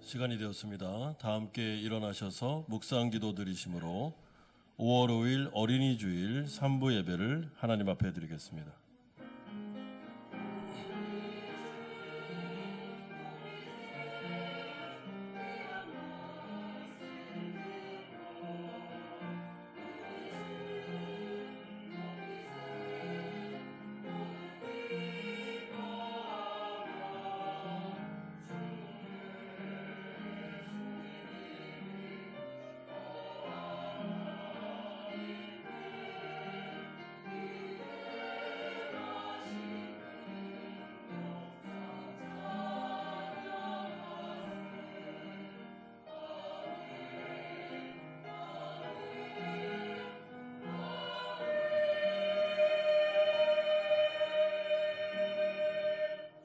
시간이 되었습니다. 다 함께 일어나셔서 묵상 기도 드리심으로 5월 5일 어린이 주일 3부 예배를 하나님 앞에 드리겠습니다.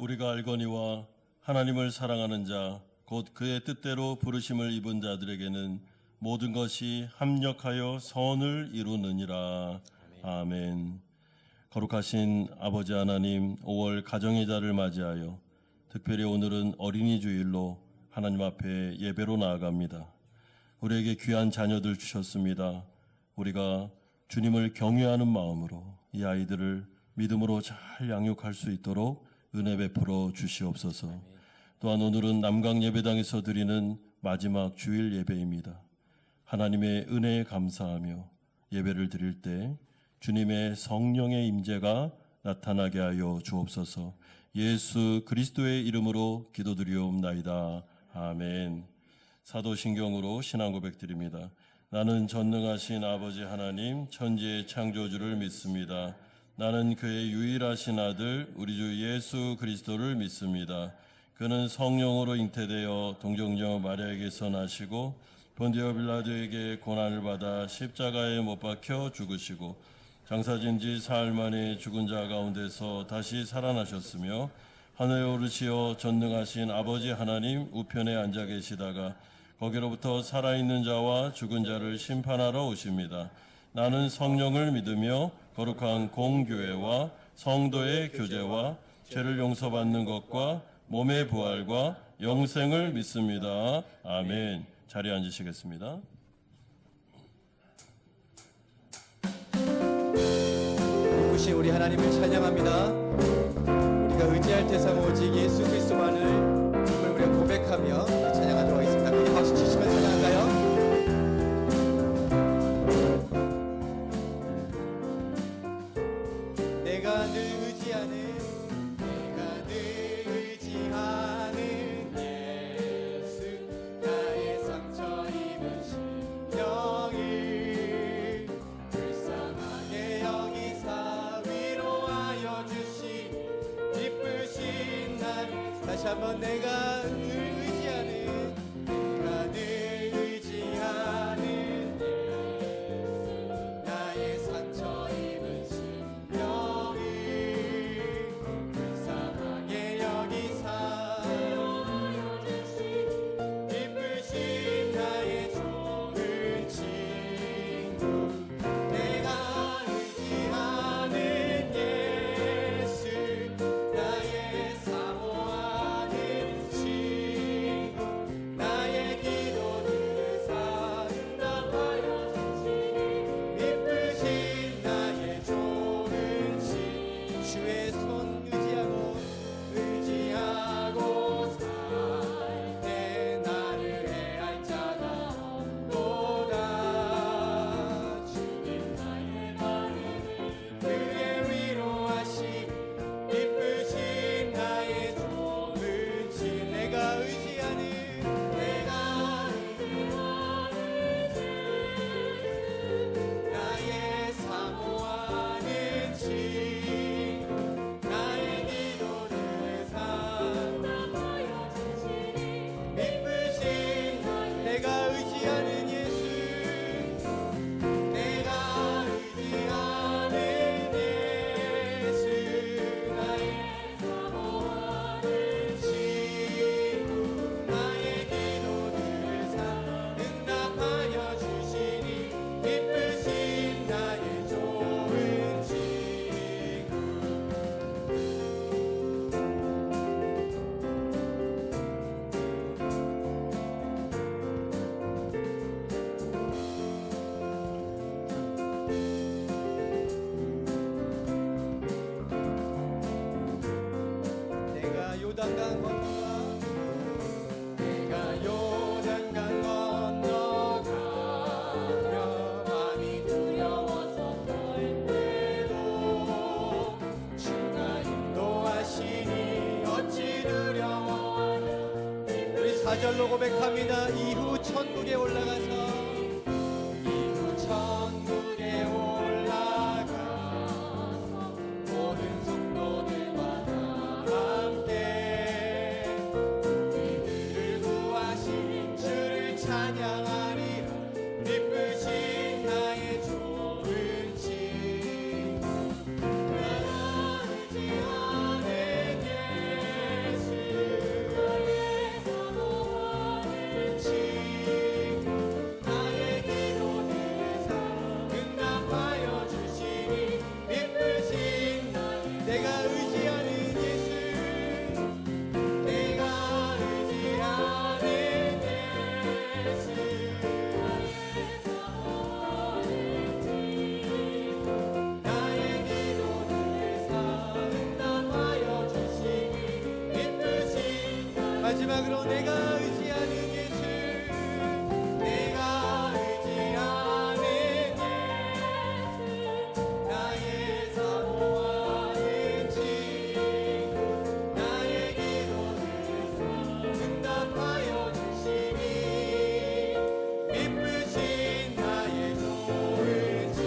우리가 알거니와 하나님을 사랑하는 자, 곧 그의 뜻대로 부르심을 입은 자들에게는 모든 것이 합력하여 선을 이루느니라. 아멘. 거룩하신 아버지 하나님, 5월 가정의 달을 맞이하여 특별히 오늘은 어린이 주일로 하나님 앞에 예배로 나아갑니다. 우리에게 귀한 자녀들 주셨습니다. 우리가 주님을 경외하는 마음으로 이 아이들을 믿음으로 잘 양육할 수 있도록 은혜 베풀어 주시옵소서. 또한 오늘은 남강 예배당에서 드리는 마지막 주일 예배입니다. 하나님의 은혜에 감사하며 예배를 드릴 때 주님의 성령의 임재가 나타나게 하여 주옵소서. 예수 그리스도의 이름으로 기도드리옵나이다. 아멘. 사도신경으로 신앙 고백 드립니다. 나는 전능하신 아버지 하나님 천지의 창조주를 믿습니다. 나는 그의 유일하신 아들 우리 주 예수 그리스도를 믿습니다. 그는 성령으로 잉태되어 동정녀 마리아에게서 나시고 본디오 빌라도에게 고난을 받아 십자가에 못 박혀 죽으시고 장사진 지 사흘 만에 죽은 자 가운데서 다시 살아나셨으며 하늘에 오르시어 전능하신 아버지 하나님 우편에 앉아 계시다가 거기로부터 살아있는 자와 죽은 자를 심판하러 오십니다. 나는 성령을 믿으며 거룩한 공교회와 성도의 교제와 죄를 용서받는 것과 몸의 부활과 영생을 믿습니다. 아멘. 자리에 앉으시겠습니다. 이끄신 우리 하나님을 찬양합니다. 우리가 의지할 대상 오직 예수 그리스도만을 주님을 우리가 고백하며 찬양하도록 하겠습니다. 크게 박수 치시면 찬양할까요? 내가 늘 의지하는 예수 나의 상처 입은 심령을 불쌍하게 여기사 위로하여 주신 기쁘신 날 다시 한번 내가 늘 의지하는 나의 상처 입은 심령을 불쌍하게 여기사 기쁘신 나의 좋은 친구 내가 의지하는 예수 나의 사모하는 친구 4절로 고백합니다. 이후 천국에 올라가서 모든 성도들과 다 함께 우리를 구하신 주를 찬양하리라. 기쁘신 나의 좋은 친 나가 의지하는 예수 나의 사모하는 친 나의 기도를 응답하여 주시니 기쁘신 내가 의지하는 예수 내가 의지하는 예수 나의 기도를 응답하여 주시니 기쁘신 마지막으로 내가 의지하는 예수 내가 의지하는 예수 나의 사모하는 주 나의 기도를 응답하여 주시니 기쁘신 나의 좋은 주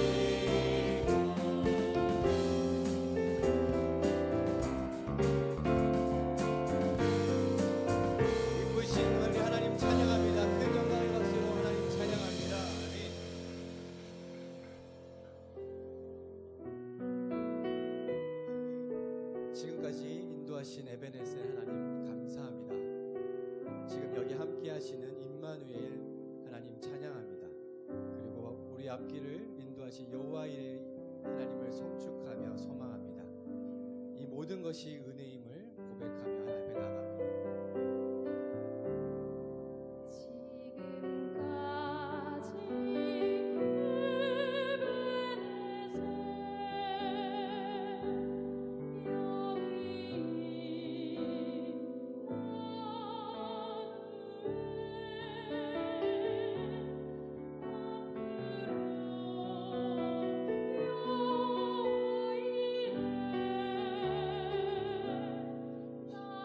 기쁘신 우리 하나님 찬양합니다. 큰 영광의 박수로 하나님 찬양합니다. 아멘. 지금까지 인도하신 에베네셀 하나님 감사합니다. 지금 여기 함께 하시는 임마누엘 하나님 찬양합니다. 그리고 우리 앞길을 인도하신 여호와의 하나님을 송축하며 소망합니다. 이 모든 것이 은혜임을 고백하며 하나님 앞에 나갑니다. 나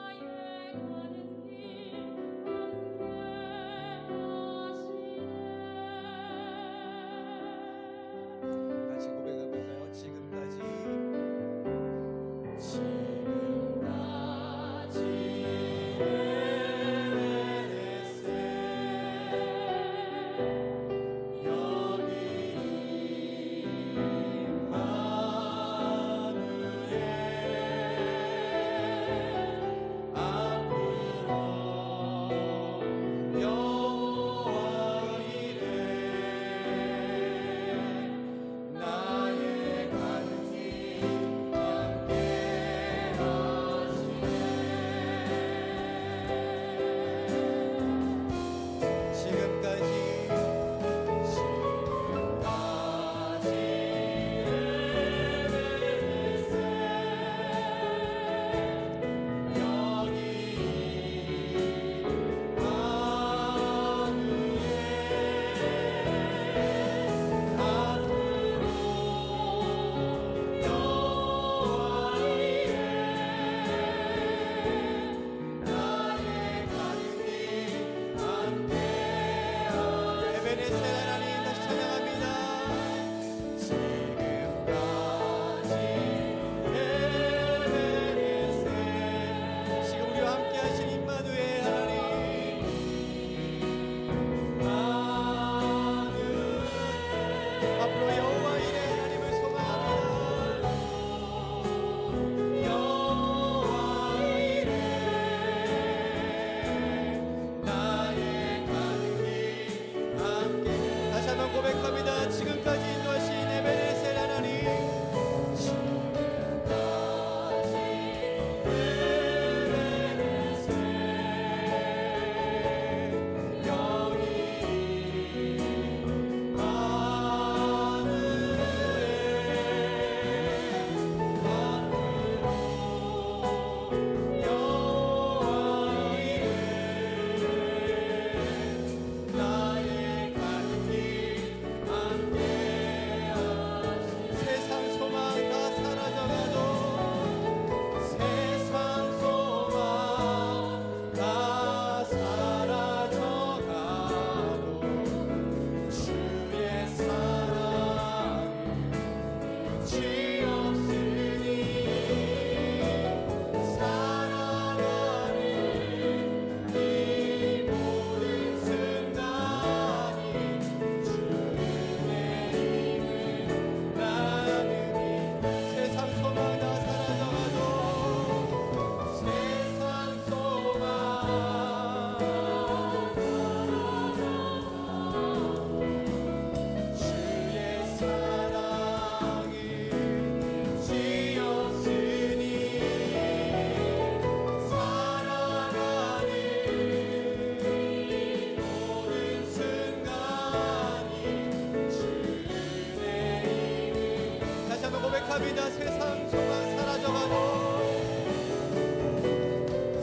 고백합니다. 세상 소망 사라져가도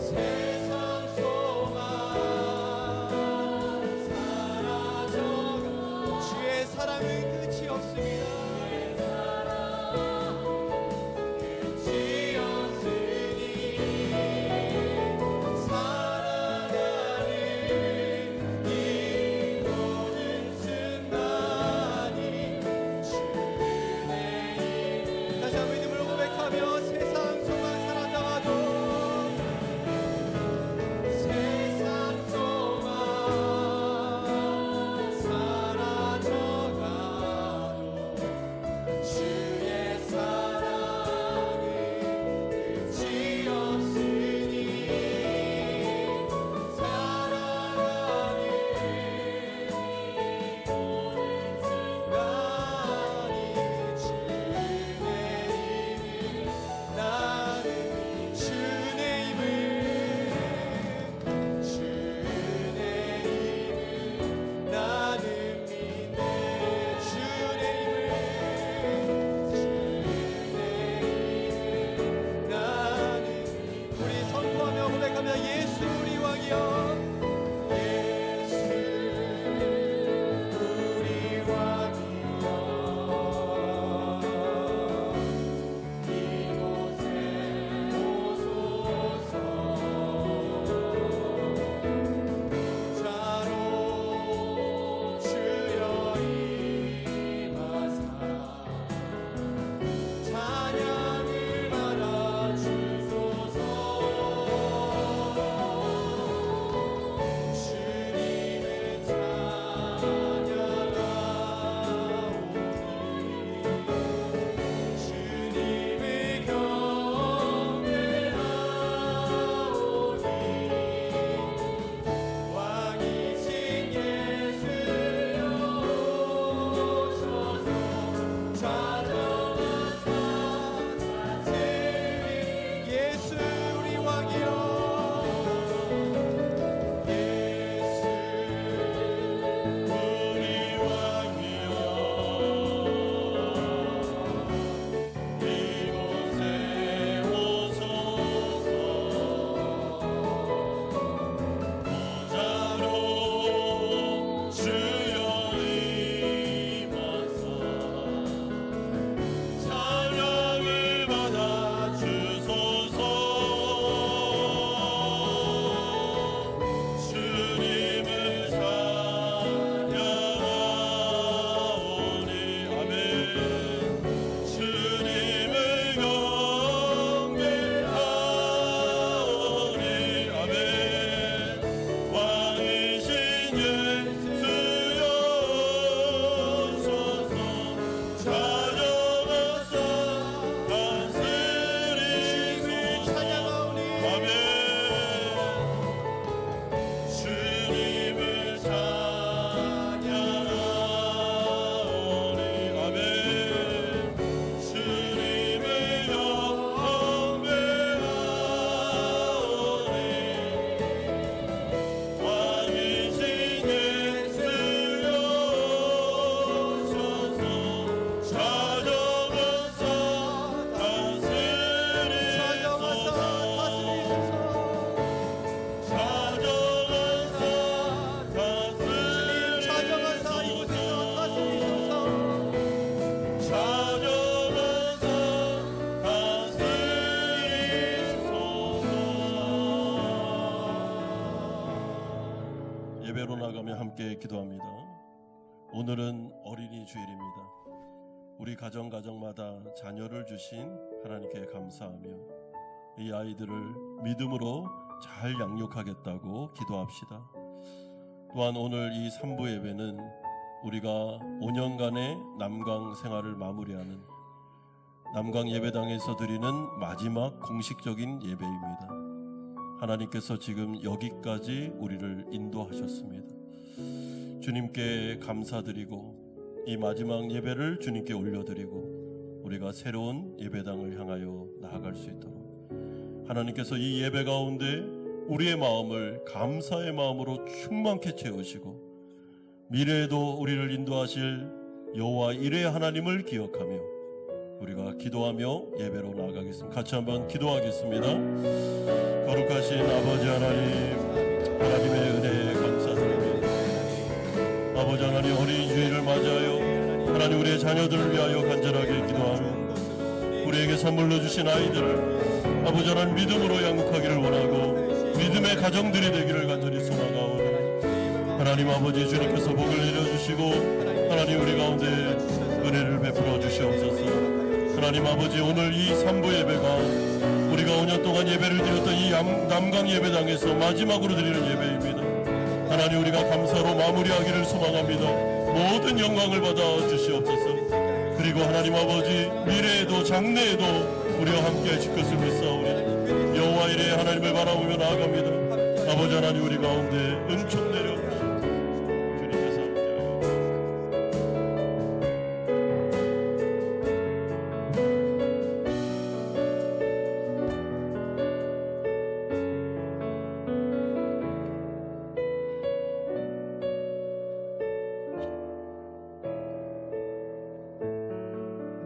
세상 소망 사라져가도 주의 사랑은 끝이 없습니다. 예배로 나가며 함께 기도합니다. 오늘은 어린이 주일입니다. 우리 가정마다 자녀를 주신 하나님께 감사하며 이 아이들을 믿음으로 잘 양육하겠다고 기도합시다. 또한 오늘 이 3부 예배는 우리가 5년간의 남강 생활을 마무리하는 남강 예배당에서 드리는 마지막 공식적인 예배입니다. 하나님께서 지금 여기까지 우리를 인도하셨습니다. 주님께 감사드리고 이 마지막 예배를 주님께 올려드리고 우리가 새로운 예배당을 향하여 나아갈 수 있도록 하나님께서 이 예배 가운데 우리의 마음을 감사의 마음으로 충만케 채우시고 미래에도 우리를 인도하실 여호와 이레 하나님을 기억하며 우리가 기도하며 예배로 나아가겠습니다. 같이 한번 기도하겠습니다. 거룩하신 아버지 하나님, 하나님의 은혜에 감사드립니다. 아버지 하나님, 어린이 주일을 맞이하여 하나님 우리의 자녀들을 위하여 간절하게 기도하며 우리에게 선물로 주신 아이들을 아버지 하나님 믿음으로 양육하기를 원하고 믿음의 가정들이 되기를 간절히 소망하오니 하나님 아버지 주님께서 복을 내려주시고 하나님 우리 가운데 은혜를 베풀어 주시옵소서. 하나님 아버지, 오늘 이 3부 예배가 우리가 5년 동안 예배를 드렸던 이 남강 예배당에서 마지막으로 드리는 예배입니다. 하나님, 우리가 감사로 마무리하기를 소망합니다. 모든 영광을 받아 주시옵소서. 그리고 하나님 아버지, 미래에도 장래에도 우리와 함께 하실 것을 믿사오니 여호와 이레 하나님을 바라보며 나아갑니다. 아버지 하나님, 우리 가운데 은총 내려 주님께서 함께하여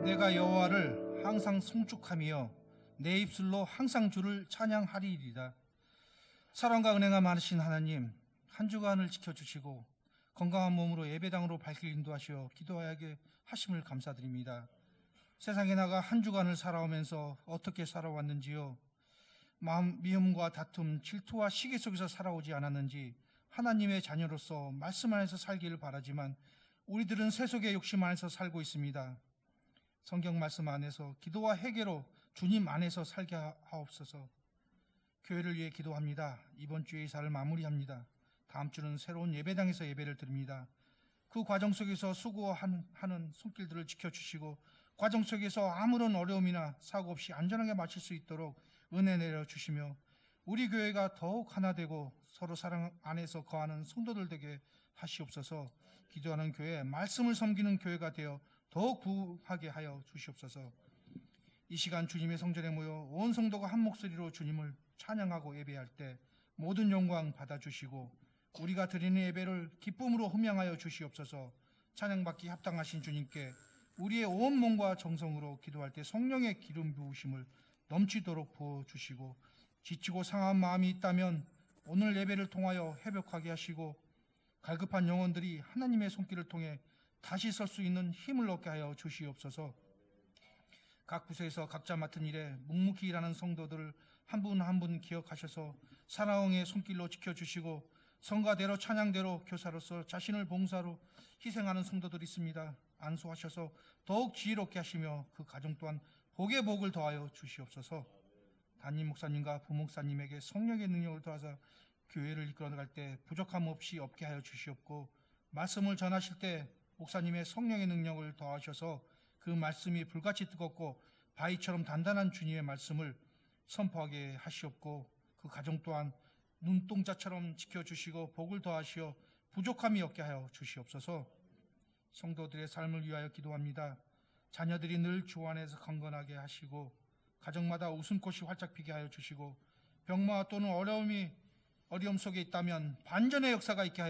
내가 여호와를 항상 송축하며 내 입술로 항상 주를 찬양하리이다. 사랑과 은혜가 많으신 하나님, 한 주간을 지켜주시고 건강한 몸으로 예배당으로 발길 인도하시어 기도하게 하심을 감사드립니다. 세상에 나가 한 주간을 살아오면서 어떻게 살아왔는지요, 마음 미움과 다툼, 질투와 시기 속에서 살아오지 않았는지, 하나님의 자녀로서 말씀 안에서 살기를 바라지만 우리들은 세속의 욕심 안에서 살고 있습니다. 성경 말씀 안에서 기도와 회개로 주님 안에서 살게 하옵소서. 교회를 위해 기도합니다. 이번 주의 이사를 마무리합니다. 다음 주는 새로운 예배당에서 예배를 드립니다. 그 과정 속에서 수고하는 손길들을 지켜주시고 과정 속에서 아무런 어려움이나 사고 없이 안전하게 마칠 수 있도록 은혜 내려주시며 우리 교회가 더욱 하나 되고 서로 사랑 안에서 거하는 성도들 되게 하시옵소서. 기도하는 교회, 말씀을 섬기는 교회가 되어 더욱 부하게 하여 주시옵소서. 이 시간 주님의 성전에 모여 온 성도가 한 목소리로 주님을 찬양하고 예배할 때 모든 영광 받아주시고 우리가 드리는 예배를 기쁨으로 흠양하여 주시옵소서. 찬양받기 합당하신 주님께 우리의 온 몸과 정성으로 기도할 때 성령의 기름 부으심을 넘치도록 부어주시고 지치고 상한 마음이 있다면 오늘 예배를 통하여 회복하게 하시고 갈급한 영혼들이 하나님의 손길을 통해 다시 설 수 있는 힘을 얻게 하여 주시옵소서. 각 부서에서 각자 맡은 일에 묵묵히 일하는 성도들을 한 분 한 분 기억하셔서 사랑의 손길로 지켜주시고 성가대로 찬양대로 교사로서 자신을 봉사로 희생하는 성도들이 있습니다. 안수하셔서 더욱 지혜롭게 하시며 그 가정 또한 복의 복을 더하여 주시옵소서. 담임 목사님과 부목사님에게 성령의 능력을 더하사 교회를 이끌어나갈 때 부족함 없이 없게 하여 주시옵고 말씀을 전하실 때 목사님의 성령의 능력을 더하셔서 그 말씀이 불같이 뜨겁고 바위처럼 단단한 주님의 말씀을 선포하게 하시옵고 그 가정 또한 눈동자처럼 지켜주시고 복을 더하시어 부족함이 없게 하여 주시옵소서. 성도들의 삶을 위하여 기도합니다. 자녀들이 늘 주 안에서 강건하게 하시고 가정마다 웃음꽃이 활짝 피게 하여 주시고 병마 또는 어려움 속에 있다면 반전의 역사가 있게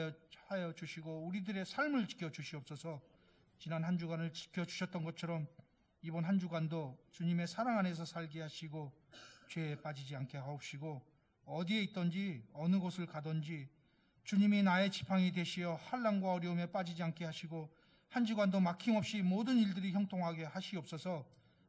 하여 주시고 우리들의 삶을 지켜주시옵소서. 지난 한 주간을 지켜주셨던 것처럼 이번 한 주간도 주님의 사랑 안에서 살게 하시고 죄에 빠지지 않게 하옵시고 어디에 있든지 어느 곳을 가든지 주님이 나의 지팡이 되시어 환난과 어려움에 빠지지 않게 하시고 한 주간도 막힘없이 모든 일들이 형통하게 하시옵소서.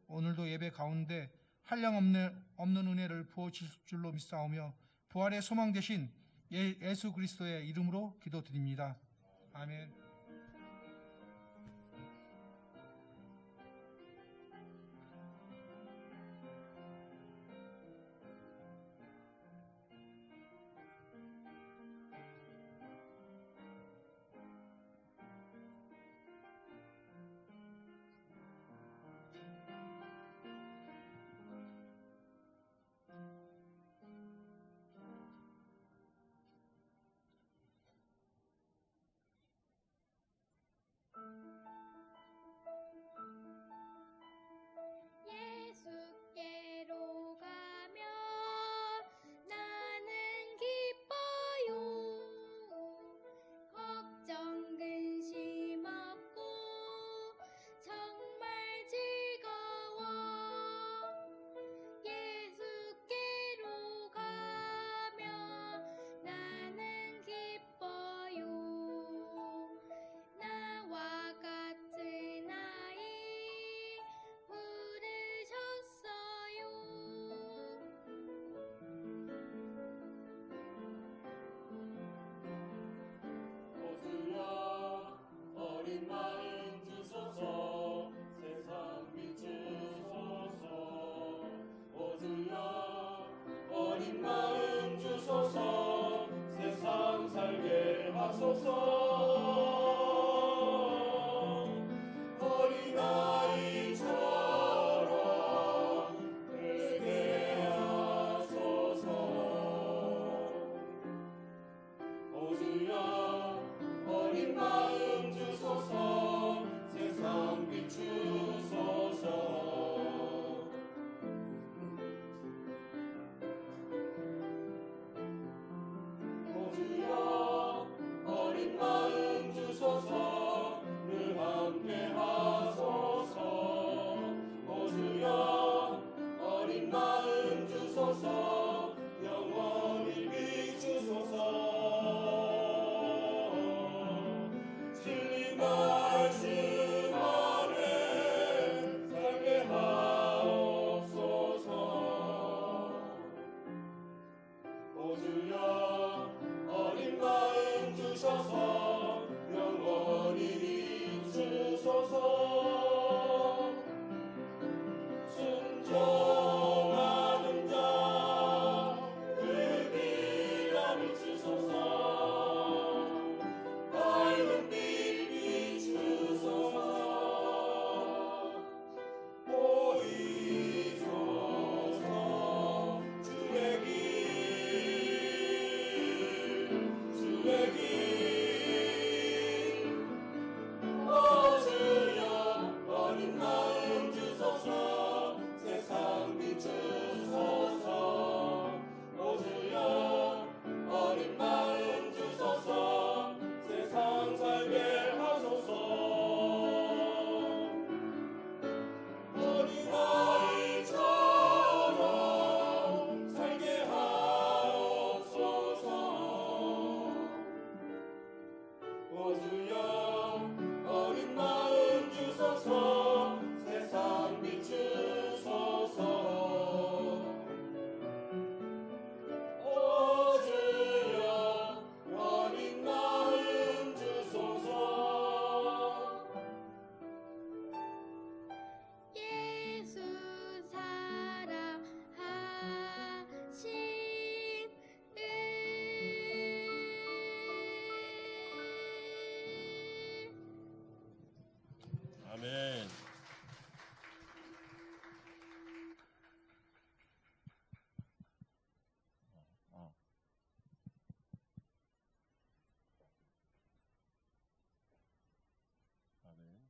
오늘도 예배 가운데 한량없는 은혜를 부어주실 줄로 믿사오며 부활의 소망 되신 예수 그리스도의 이름으로 기도드립니다. 아멘. 아멘. 아멘.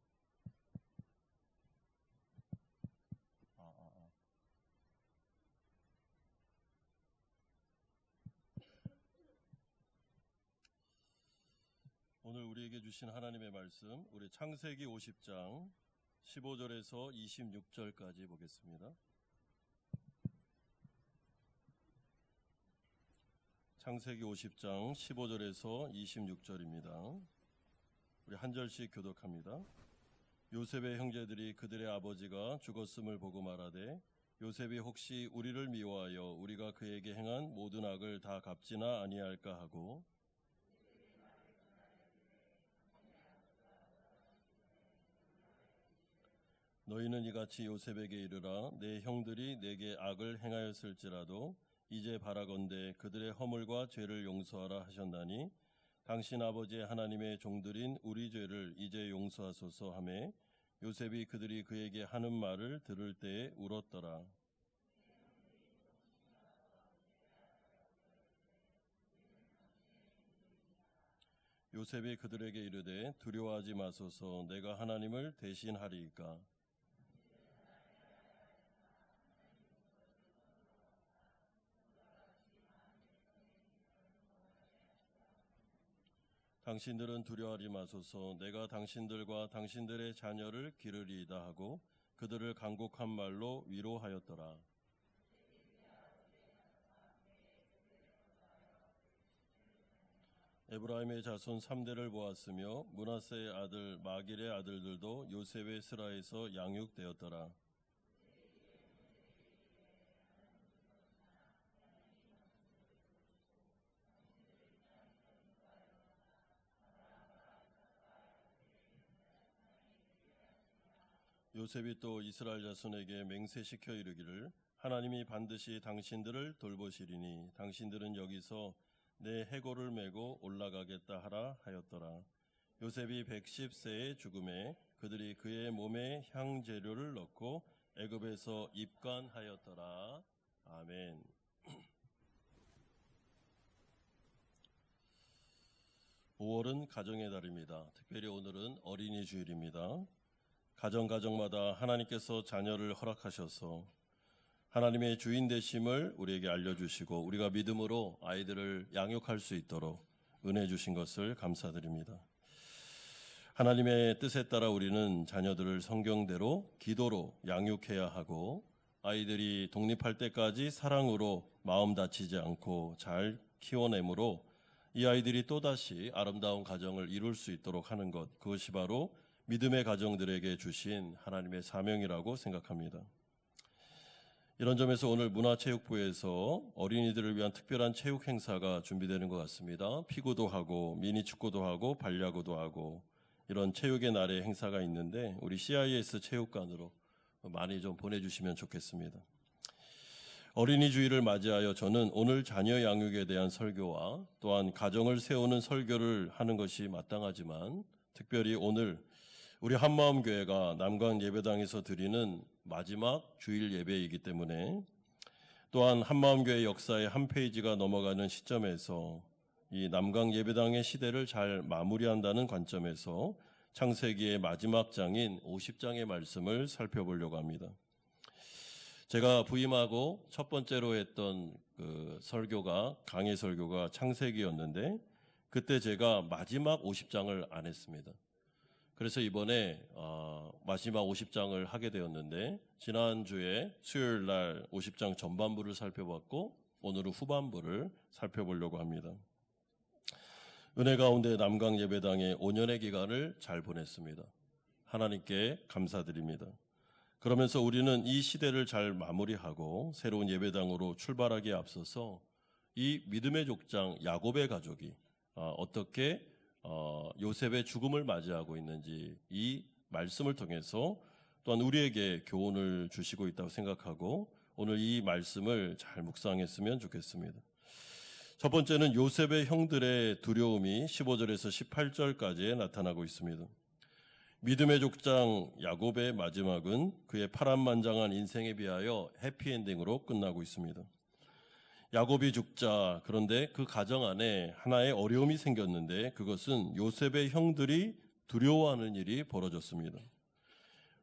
오늘 우리에게 주신 하나님의 말씀, 우리 창세기 50장 15절에서 26절까지 보겠습니다. 창세기 50장 15절에서 26절입니다. 우리 한 절씩 교독합니다. 요셉의 형제들이 그들의 아버지가 죽었음을 보고 말하되 요셉이 혹시 우리를 미워하여 우리가 그에게 행한 모든 악을 다 갚지나 아니할까 하고 너희는 이같이 요셉에게 이르라 내 형들이 내게 악을 행하였을지라도 이제 바라건대 그들의 허물과 죄를 용서하라 하셨나니 당신 아버지의 하나님의 종들인 우리 죄를 이제 용서하소서 하매 요셉이 그들이 그에게 하는 말을 들을 때에 울었더라. 요셉이 그들에게 이르되 두려워하지 마소서 내가 하나님을 대신하리이까. 당신들은 두려워하지 마소서 내가 당신들과 당신들의 자녀를 기르리이다 하고 그들을 간곡한 말로 위로하였더라. 에브라임의 자손 3대를 보았으며 므낫세의 아들 마길의 아들들도 요셉의 스라에서 양육되었더라. 요셉이 또 이스라엘 자손에게 맹세시켜 이르기를 하나님이 반드시 당신들을 돌보시리니 당신들은 여기서 내 해골을 메고 올라가겠다 하라 하였더라. 요셉이 110세의 죽음에 그들이 그의 몸에 향재료를 넣고 애굽에서 입관하였더라. 아멘. 5월은 가정의 달입니다. 특별히 오늘은 어린이 주일입니다. 가정마다 하나님께서 자녀를 허락하셔서 하나님의 주인 되심을 우리에게 알려주시고 우리가 믿음으로 아이들을 양육할 수 있도록 은혜 주신 것을 감사드립니다. 하나님의 뜻에 따라 우리는 자녀들을 성경대로 기도로 양육해야 하고 아이들이 독립할 때까지 사랑으로 마음 다치지 않고 잘 키워내므로 이 아이들이 또다시 아름다운 가정을 이룰 수 있도록 하는 것, 그것이 바로 믿음의 가정들에게 주신 하나님의 사명이라고 생각합니다. 이런 점에서 오늘 문화체육부에서 어린이들을 위한 특별한 체육 행사가 준비되는 것 같습니다. 피구도 하고 미니축구도 하고 발야구도 하고 이런 체육의 날의 행사가 있는데 우리 CIS 체육관으로 많이 좀 보내주시면 좋겠습니다. 어린이 주일을 맞이하여 저는 오늘 자녀 양육에 대한 설교와 또한 가정을 세우는 설교를 하는 것이 마땅하지만 특별히 오늘 우리 한마음교회가 남강 예배당에서 드리는 마지막 주일 예배이기 때문에 또한 한마음교회 역사의 한 페이지가 넘어가는 시점에서 이 남강 예배당의 시대를 잘 마무리한다는 관점에서 창세기의 마지막 장인 50장의 말씀을 살펴보려고 합니다. 제가 부임하고 첫 번째로 했던 그 설교가 강의 설교가 창세기였는데 그때 제가 마지막 50장을 안 했습니다. 그래서 이번에 마지막 50장을 하게 되었는데 지난주에 수요일 날 50장 전반부를 살펴봤고 오늘은 후반부를 살펴보려고 합니다. 은혜 가운데 남강 예배당의 5년의 기간을 잘 보냈습니다. 하나님께 감사드립니다. 그러면서 우리는 이 시대를 잘 마무리하고 새로운 예배당으로 출발하기에 앞서서 이 믿음의 족장 야곱의 가족이 어떻게 요셉의 죽음을 맞이하고 있는지 이 말씀을 통해서 또한 우리에게 교훈을 주시고 있다고 생각하고 오늘 이 말씀을 잘 묵상했으면 좋겠습니다. 첫 번째는 요셉의 형들의 두려움이 15절에서 18절까지에 나타나고 있습니다. 믿음의 족장 야곱의 마지막은 그의 파란만장한 인생에 비하여 해피엔딩으로 끝나고 있습니다. 야곱이 죽자 그런데 그 가정 안에 하나의 어려움이 생겼는데 그것은 요셉의 형들이 두려워하는 일이 벌어졌습니다.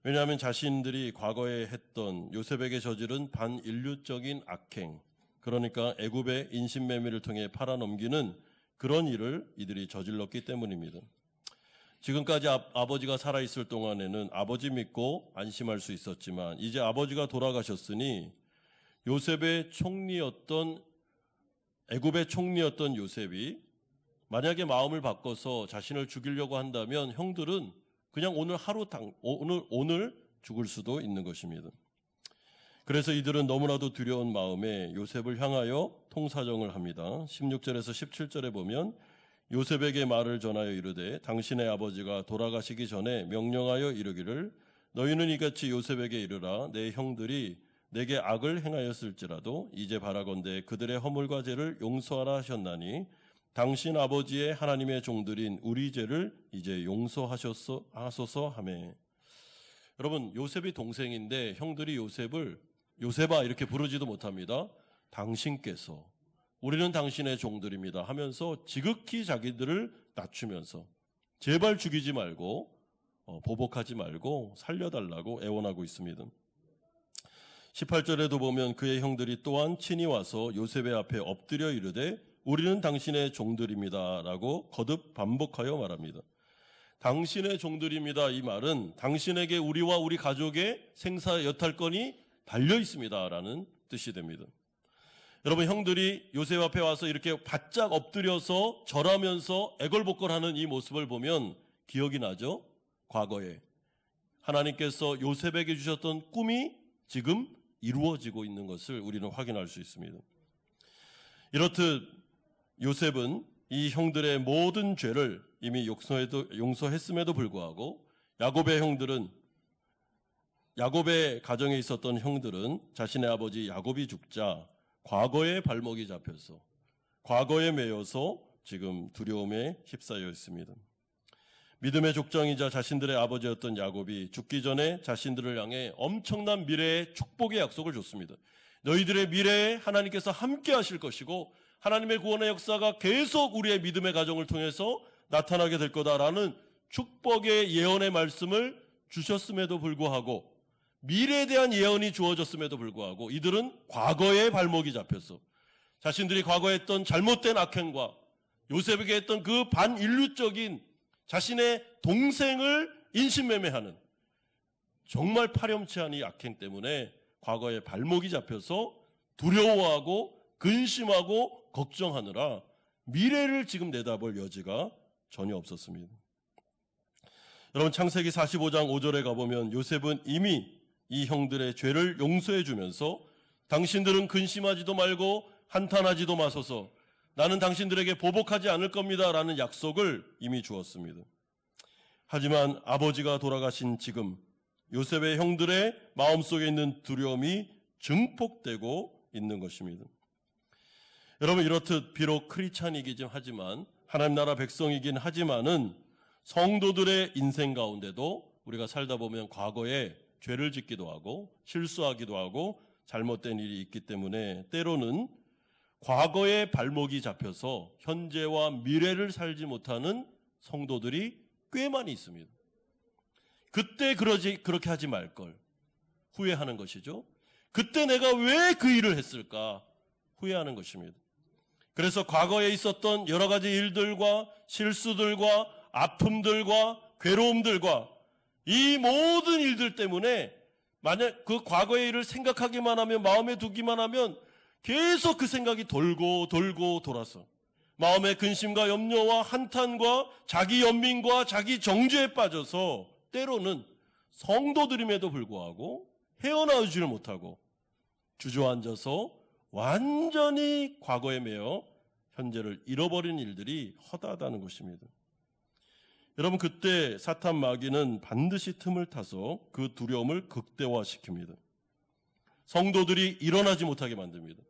왜냐하면 자신들이 과거에 했던 요셉에게 저지른 반인류적인 악행, 그러니까 애굽의 인신매매를 통해 팔아넘기는 그런 일을 이들이 저질렀기 때문입니다. 지금까지 아버지가 살아있을 동안에는 아버지 믿고 안심할 수 있었지만 이제 아버지가 돌아가셨으니 요셉의 총리였던 애굽의 총리였던 요셉이 만약에 마음을 바꿔서 자신을 죽이려고 한다면 형들은 그냥 오늘 죽을 수도 있는 것입니다. 그래서 이들은 너무나도 두려운 마음에 요셉을 향하여 통사정을 합니다. 16절에서 17절에 보면 요셉에게 말을 전하여 이르되 당신의 아버지가 돌아가시기 전에 명령하여 이르기를 너희는 이같이 요셉에게 이르라 내 형들이 내게 악을 행하였을지라도 이제 바라건대 그들의 허물과 죄를 용서하라 하셨나니 당신 아버지의 하나님의 종들인 우리 죄를 이제 용서하소서 하매. 여러분 요셉이 동생인데 형들이 요셉을 요셉아 이렇게 부르지도 못합니다. 당신께서 우리는 당신의 종들입니다 하면서 지극히 자기들을 낮추면서 제발 죽이지 말고 보복하지 말고 살려달라고 애원하고 있습니다. 18절에도 보면 그의 형들이 또한 친히 와서 요셉의 앞에 엎드려 이르되 우리는 당신의 종들입니다 라고 거듭 반복하여 말합니다. 당신의 종들입니다 이 말은 당신에게 우리와 우리 가족의 생사 여탈권이 달려 있습니다 라는 뜻이 됩니다. 여러분 형들이 요셉 앞에 와서 이렇게 바짝 엎드려서 절하면서 애걸복걸하는 이 모습을 보면 기억이 나죠? 과거에 하나님께서 요셉에게 주셨던 꿈이 지금 이루어지고 있는 것을 우리는 확인할 수 있습니다. 이렇듯 요셉은 이 형들의 모든 죄를 이미 용서했음에도 불구하고 야곱의 가정에 있었던 형들은 자신의 아버지 야곱이 죽자 과거의 발목이 잡혀서 과거에 매여서 지금 두려움에 휩싸여 있습니다. 믿음의 족장이자 자신들의 아버지였던 야곱이 죽기 전에 자신들을 향해 엄청난 미래의 축복의 약속을 줬습니다. 너희들의 미래에 하나님께서 함께 하실 것이고 하나님의 구원의 역사가 계속 우리의 믿음의 가정을 통해서 나타나게 될 거다라는 축복의 예언의 말씀을 주셨음에도 불구하고, 미래에 대한 예언이 주어졌음에도 불구하고 이들은 과거에 발목이 잡혀서 자신들이 과거에 했던 잘못된 악행과 요셉에게 했던 그 반인류적인 자신의 동생을 인신매매하는 정말 파렴치한 이 악행 때문에 과거에 발목이 잡혀서 두려워하고 근심하고 걱정하느라 미래를 지금 내다볼 여지가 전혀 없었습니다. 여러분, 창세기 45장 5절에 가보면 요셉은 이미 이 형들의 죄를 용서해 주면서 당신들은 근심하지도 말고 한탄하지도 마소서, 나는 당신들에게 보복하지 않을 겁니다 라는 약속을 이미 주었습니다. 하지만 아버지가 돌아가신 지금 요셉의 형들의 마음속에 있는 두려움이 증폭되고 있는 것입니다. 여러분, 이렇듯 비록 크리스찬이긴 하지만 하나님 나라 백성이긴 하지만은 성도들의 인생 가운데도 우리가 살다 보면 과거에 죄를 짓기도 하고 실수하기도 하고 잘못된 일이 있기 때문에 때로는 과거에 발목이 잡혀서 현재와 미래를 살지 못하는 성도들이 꽤 많이 있습니다. 그때 그렇게 하지 말걸 후회하는 것이죠. 그때 내가 왜 그 일을 했을까 후회하는 것입니다. 그래서 과거에 있었던 여러 가지 일들과 실수들과 아픔들과 괴로움들과 이 모든 일들 때문에 만약 그 과거의 일을 생각하기만 하면, 마음에 두기만 하면 계속 그 생각이 돌고 돌아서 마음의 근심과 염려와 한탄과 자기 연민과 자기 정죄에 빠져서 때로는 성도들임에도 불구하고 헤어나오지를 못하고 주저앉아서 완전히 과거에 매여 현재를 잃어버린 일들이 허다하다는 것입니다. 여러분, 그때 사탄 마귀는 반드시 틈을 타서 그 두려움을 극대화시킵니다. 성도들이 일어나지 못하게 만듭니다.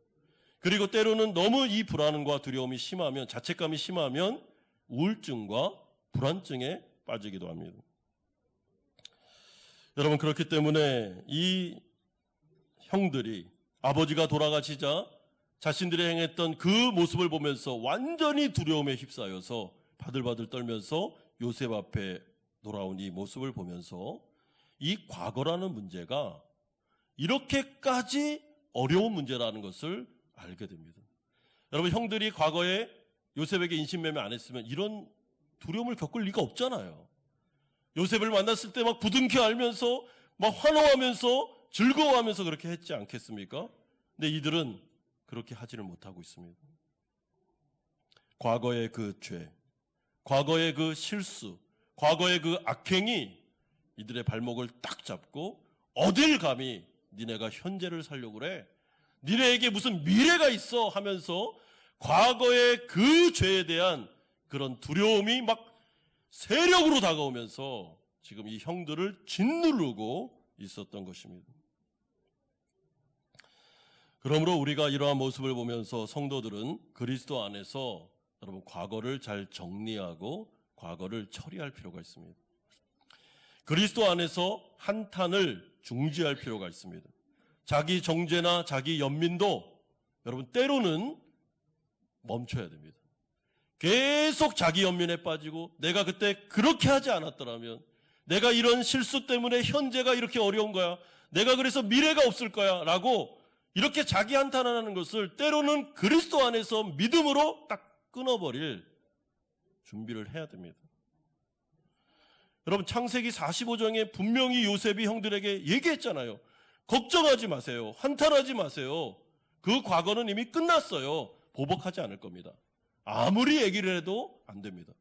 그리고 때로는 너무 이 불안과 두려움이 심하면, 자책감이 심하면 우울증과 불안증에 빠지기도 합니다. 여러분, 그렇기 때문에 이 형들이 아버지가 돌아가시자 자신들이 행했던 그 모습을 보면서 완전히 두려움에 휩싸여서 바들바들 떨면서 요셉 앞에 돌아온 이 모습을 보면서 이 과거라는 문제가 이렇게까지 어려운 문제라는 것을 알게 됩니다. 여러분, 형들이 과거에 요셉에게 인신매매 안 했으면 이런 두려움을 겪을 리가 없잖아요. 요셉을 만났을 때 막 부둥켜 알면서 막 환호하면서 즐거워하면서 그렇게 했지 않겠습니까? 근데 이들은 그렇게 하지를 못하고 있습니다. 과거의 그 죄, 과거의 그 실수, 과거의 그 악행이 이들의 발목을 딱 잡고 어딜 감히 니네가 현재를 살려고 그래? 니네에게 무슨 미래가 있어? 하면서 과거의 그 죄에 대한 그런 두려움이 막 세력으로 다가오면서 지금 이 형들을 짓누르고 있었던 것입니다. 그러므로 우리가 이러한 모습을 보면서 성도들은 그리스도 안에서 여러분 과거를 잘 정리하고 과거를 처리할 필요가 있습니다. 그리스도 안에서 한탄을 중지할 필요가 있습니다. 자기 정죄나 자기 연민도 여러분 때로는 멈춰야 됩니다. 계속 자기 연민에 빠지고 내가 그때 그렇게 하지 않았더라면, 내가 이런 실수 때문에 현재가 이렇게 어려운 거야, 내가 그래서 미래가 없을 거야 라고 이렇게 자기 한탄하는 것을 때로는 그리스도 안에서 믿음으로 딱 끊어버릴 준비를 해야 됩니다. 여러분, 창세기 45장에 분명히 요셉이 형들에게 얘기했잖아요. 걱정하지 마세요. 한탄하지 마세요. 그 과거는 이미 끝났어요. 보복하지 않을 겁니다. 아무리 얘기를 해도 안 됩니다.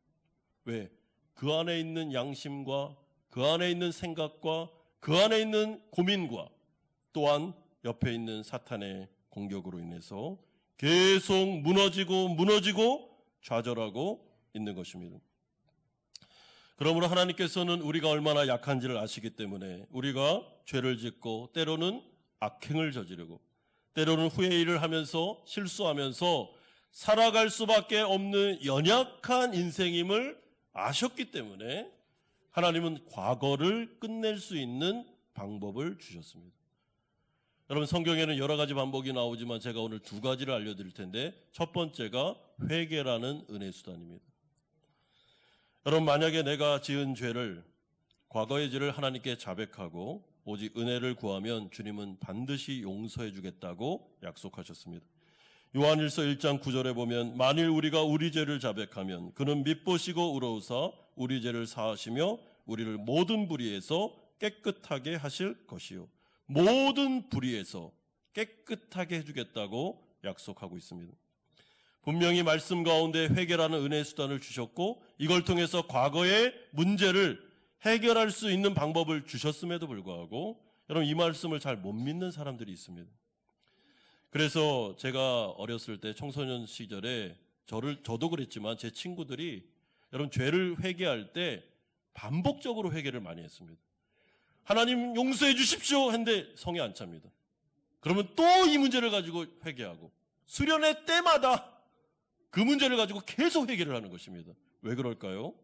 왜? 그 안에 있는 양심과 그 안에 있는 생각과 그 안에 있는 고민과 또한 옆에 있는 사탄의 공격으로 인해서 계속 무너지고 좌절하고 있는 것입니다. 그러므로 하나님께서는 우리가 얼마나 약한지를 아시기 때문에 우리가 죄를 짓고 때로는 악행을 저지르고 때로는 후회일을 하면서 실수하면서 살아갈 수밖에 없는 연약한 인생임을 아셨기 때문에 하나님은 과거를 끝낼 수 있는 방법을 주셨습니다. 여러분, 성경에는 여러 가지 방법이 나오지만 제가 오늘 두 가지를 알려드릴 텐데, 첫 번째가 회개라는 은혜 수단입니다. 여러분, 만약에 내가 지은 죄를, 과거의 죄를 하나님께 자백하고 오직 은혜를 구하면 주님은 반드시 용서해 주겠다고 약속하셨습니다. 요한일서 1장 9절에 보면 만일 우리가 우리 죄를 자백하면 그는 밉보시고 의로우사 우리 죄를 사하시며 우리를 모든 불의에서 깨끗하게 하실 것이요, 모든 불의에서 깨끗하게 해주겠다고 약속하고 있습니다. 분명히 말씀 가운데 회개라는 은혜의 수단을 주셨고 이걸 통해서 과거의 문제를 해결할 수 있는 방법을 주셨음에도 불구하고 여러분, 이 말씀을 잘 못 믿는 사람들이 있습니다. 그래서 제가 어렸을 때 청소년 시절에 저도 그랬지만 제 친구들이 여러분, 죄를 회개할 때 반복적으로 회개를 많이 했습니다. 하나님 용서해 주십시오 했는데 성에 안 찹니다. 그러면 또 이 문제를 가지고 회개하고 수련회 때마다 그 문제를 가지고 계속 회개를 하는 것입니다. 왜 그럴까요?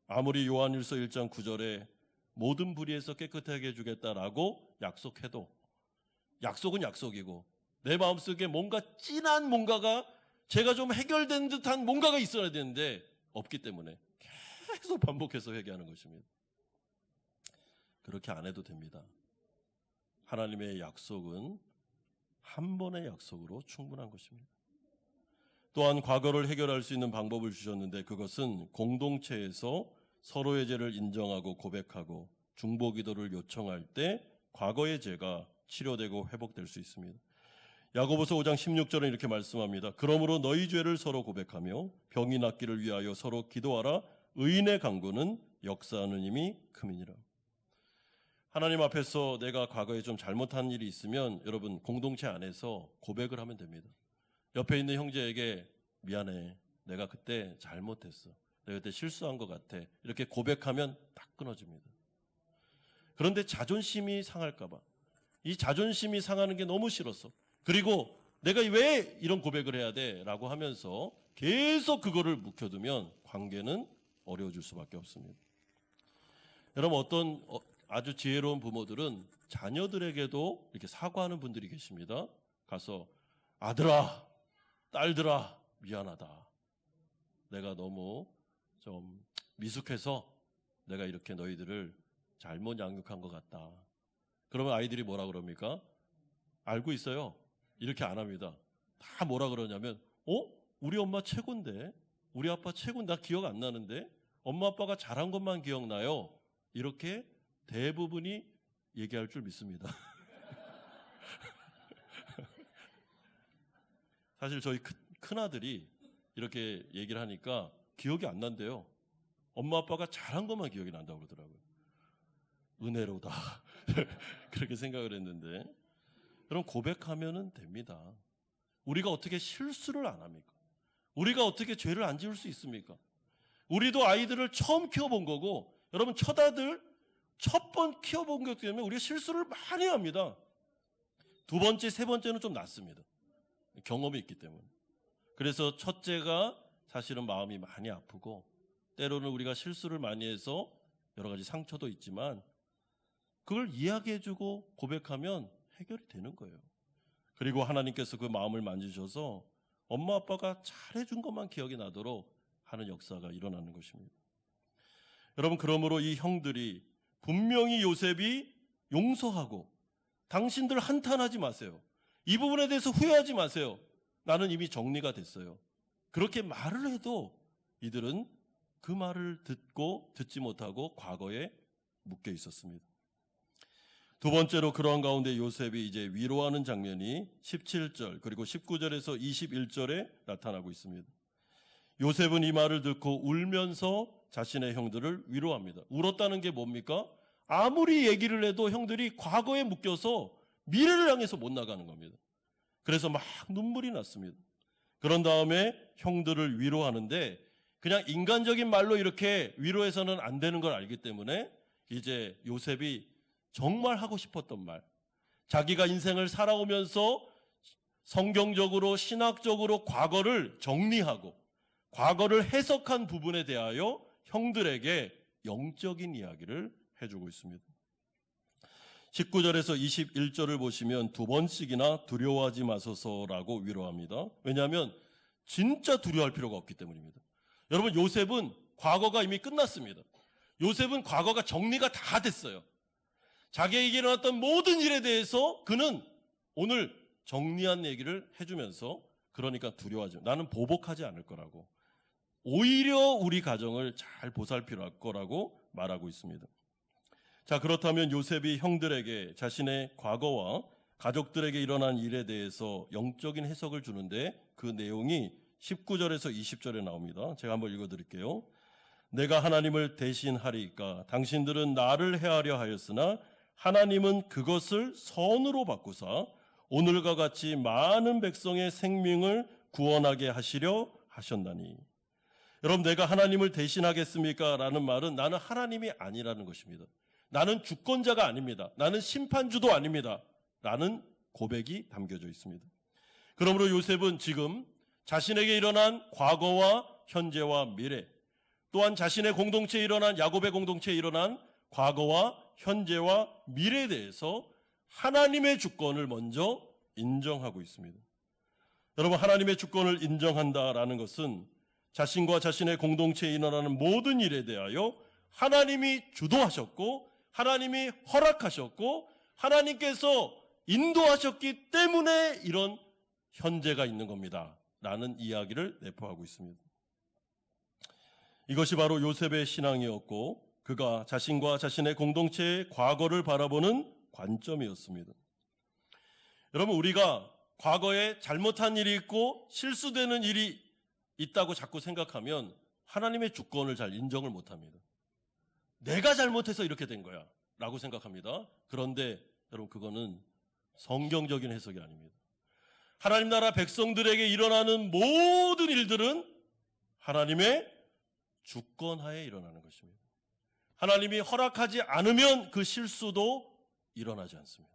아무리 요한일서 1장 9절에 모든 불의에서 깨끗하게 해주겠다라고 약속해도 약속은 약속이고 내 마음속에 뭔가 진한 뭔가가, 제가 좀 해결된 듯한 뭔가가 있어야 되는데 없기 때문에 계속 반복해서 회개하는 것입니다. 그렇게 안 해도 됩니다. 하나님의 약속은 한 번의 약속으로 충분한 것입니다. 또한 과거를 해결할 수 있는 방법을 주셨는데 그것은 공동체에서 서로의 죄를 인정하고 고백하고 중보기도를 요청할 때 과거의 죄가 치료되고 회복될 수 있습니다. 야고보서 5장 16절은 이렇게 말씀합니다. 그러므로 너희 죄를 서로 고백하며 병이 낫기를 위하여 서로 기도하라. 의인의 간구는 역사하는 힘이 큼이니라. 하나님 앞에서 내가 과거에 좀 잘못한 일이 있으면 여러분, 공동체 안에서 고백을 하면 됩니다. 옆에 있는 형제에게 미안해, 내가 그때 잘못했어, 내가 그때 실수한 것 같아, 이렇게 고백하면 딱 끊어집니다. 그런데 자존심이 상할까 봐, 이 자존심이 상하는 게 너무 싫었어, 그리고 내가 왜 이런 고백을 해야 돼? 라고 하면서 계속 그거를 묵혀두면 관계는 어려워질 수밖에 없습니다. 여러분, 어떤 아주 지혜로운 부모들은 자녀들에게도 이렇게 사과하는 분들이 계십니다. 가서 아들아, 딸들아, 미안하다. 내가 너무 좀 미숙해서 내가 이렇게 너희들을 잘못 양육한 것 같다. 그러면 아이들이 뭐라 그럽니까? 알고 있어요. 이렇게 안 합니다. 다 뭐라 그러냐면 우리 엄마 최고인데, 우리 아빠 최고인데, 나 기억 안 나는데, 엄마 아빠가 잘한 것만 기억나요. 이렇게 대부분이 얘기할 줄 믿습니다. 사실 저희 큰아들이 이렇게 얘기를 하니까 기억이 안 난대요. 엄마 아빠가 잘한 것만 기억이 난다고 그러더라고요. 은혜로다. 그렇게 생각을 했는데, 그럼 고백하면 됩니다. 우리가 어떻게 실수를 안 합니까? 우리가 어떻게 죄를 안 지을 수 있습니까? 우리도 아이들을 처음 키워본 거고, 여러분, 첫 아들 첫 번 키워본 것 때문에 우리가 실수를 많이 합니다. 두 번째, 세 번째는 좀 낫습니다. 경험이 있기 때문에. 그래서 첫째가 사실은 마음이 많이 아프고 때로는 우리가 실수를 많이 해서 여러 가지 상처도 있지만 그걸 이야기해주고 고백하면 해결이 되는 거예요. 그리고 하나님께서 그 마음을 만지셔서 엄마 아빠가 잘해준 것만 기억이 나도록 하는 역사가 일어나는 것입니다. 여러분, 그러므로 이 형들이 분명히 요셉이 용서하고, 당신들 한탄하지 마세요, 이 부분에 대해서 후회하지 마세요, 나는 이미 정리가 됐어요, 그렇게 말을 해도 이들은 그 말을 듣지 못하고 과거에 묶여 있었습니다. 두 번째로 그러한 가운데 요셉이 이제 위로하는 장면이 17절 그리고 19절에서 21절에 나타나고 있습니다. 요셉은 이 말을 듣고 울면서 자신의 형들을 위로합니다. 울었다는 게 뭡니까? 아무리 얘기를 해도 형들이 과거에 묶여서 미래를 향해서 못 나가는 겁니다. 그래서 막 눈물이 났습니다. 그런 다음에 형들을 위로하는데 그냥 인간적인 말로 이렇게 위로해서는 안 되는 걸 알기 때문에 이제 요셉이 정말 하고 싶었던 말, 자기가 인생을 살아오면서 성경적으로 신학적으로 과거를 정리하고 과거를 해석한 부분에 대하여 형들에게 영적인 이야기를 해주고 있습니다. 19절에서 21절을 보시면 두 번씩이나 두려워하지 마소서라고 위로합니다. 왜냐하면 진짜 두려워할 필요가 없기 때문입니다. 여러분, 요셉은 과거가 이미 끝났습니다. 요셉은 과거가 정리가 다 됐어요. 자기에게 일어났던 모든 일에 대해서 그는 오늘 정리한 얘기를 해주면서 그러니까 두려워하지 마. 나는 보복하지 않을 거라고. 오히려 우리 가정을 잘 보살필 거라고 말하고 있습니다. 자, 그렇다면 요셉이 형들에게 자신의 과거와 가족들에게 일어난 일에 대해서 영적인 해석을 주는데 그 내용이 19절에서 20절에 나옵니다. 제가 한번 읽어드릴게요. 내가 하나님을 대신하리이까 당신들은 나를 해하려 하였으나 하나님은 그것을 선으로 바꾸사 오늘과 같이 많은 백성의 생명을 구원하게 하시려 하셨나니. 여러분, 내가 하나님을 대신하겠습니까? 라는 말은 나는 하나님이 아니라는 것입니다. 나는 주권자가 아닙니다. 나는 심판주도 아닙니다. 라는 고백이 담겨져 있습니다. 그러므로 요셉은 지금 자신에게 일어난 과거와 현재와 미래, 또한 자신의 공동체에 일어난 야곱의 공동체에 일어난 과거와 현재와 미래에 대해서 하나님의 주권을 먼저 인정하고 있습니다. 여러분, 하나님의 주권을 인정한다라는 것은 자신과 자신의 공동체에 일어나는 모든 일에 대하여 하나님이 주도하셨고 하나님이 허락하셨고 하나님께서 인도하셨기 때문에 이런 현재가 있는 겁니다. 라는 이야기를 내포하고 있습니다. 이것이 바로 요셉의 신앙이었고 그가 자신과 자신의 공동체의 과거를 바라보는 관점이었습니다. 여러분, 우리가 과거에 잘못한 일이 있고 실수되는 일이 있다고 자꾸 생각하면 하나님의 주권을 잘 인정을 못합니다. 내가 잘못해서 이렇게 된 거야 라고 생각합니다. 그런데 여러분, 그거는 성경적인 해석이 아닙니다. 하나님 나라 백성들에게 일어나는 모든 일들은 하나님의 주권하에 일어나는 것입니다. 하나님이 허락하지 않으면 그 실수도 일어나지 않습니다.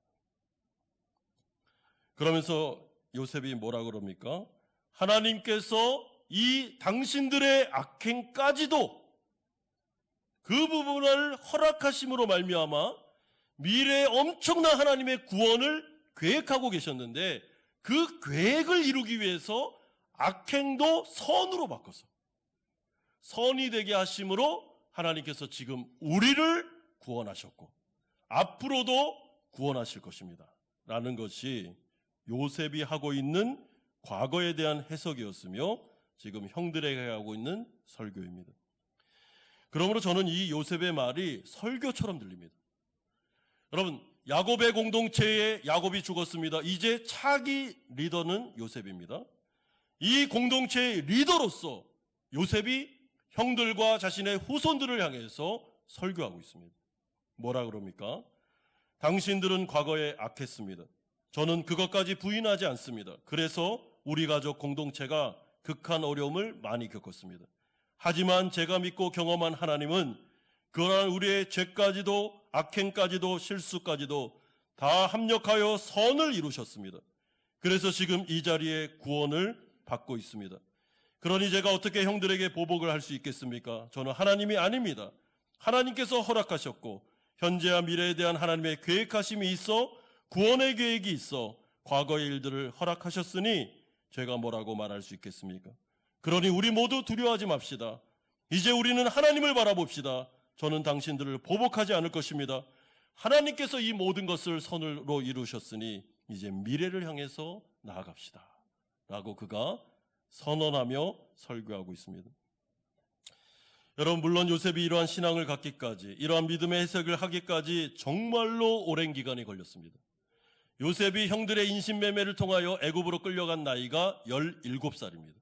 그러면서 요셉이 뭐라 그럽니까? 하나님께서 이 당신들의 악행까지도 그 부분을 허락하심으로 말미암아 미래에 엄청난 하나님의 구원을 계획하고 계셨는데 그 계획을 이루기 위해서 악행도 선으로 바꿔서 선이 되게 하심으로 하나님께서 지금 우리를 구원하셨고 앞으로도 구원하실 것입니다. 라는 것이 요셉이 하고 있는 과거에 대한 해석이었으며 지금 형들에게 하고 있는 설교입니다. 그러므로 저는 이 요셉의 말이 설교처럼 들립니다. 여러분, 야곱의 공동체에 야곱이 죽었습니다. 이제 차기 리더는 요셉입니다. 이 공동체의 리더로서 요셉이 형들과 자신의 후손들을 향해서 설교하고 있습니다. 뭐라 그럽니까? 당신들은 과거에 악했습니다. 저는 그것까지 부인하지 않습니다. 그래서 우리 가족 공동체가 극한 어려움을 많이 겪었습니다. 하지만 제가 믿고 경험한 하나님은 그러한 우리의 죄까지도 악행까지도 실수까지도 다 합력하여 선을 이루셨습니다. 그래서 지금 이 자리에 구원을 받고 있습니다. 그러니 제가 어떻게 형들에게 보복을 할 수 있겠습니까? 저는 하나님이 아닙니다. 하나님께서 허락하셨고 현재와 미래에 대한 하나님의 계획하심이 있어 구원의 계획이 있어 과거의 일들을 허락하셨으니 제가 뭐라고 말할 수 있겠습니까? 그러니 우리 모두 두려워하지 맙시다. 이제 우리는 하나님을 바라봅시다. 저는 당신들을 보복하지 않을 것입니다. 하나님께서 이 모든 것을 선으로 이루셨으니 이제 미래를 향해서 나아갑시다. 라고 그가 선언하며 설교하고 있습니다. 여러분, 물론 요셉이 이러한 신앙을 갖기까지, 이러한 믿음의 해석을 하기까지 정말로 오랜 기간이 걸렸습니다. 요셉이 형들의 인신매매를 통하여 애굽으로 끌려간 나이가 17살입니다.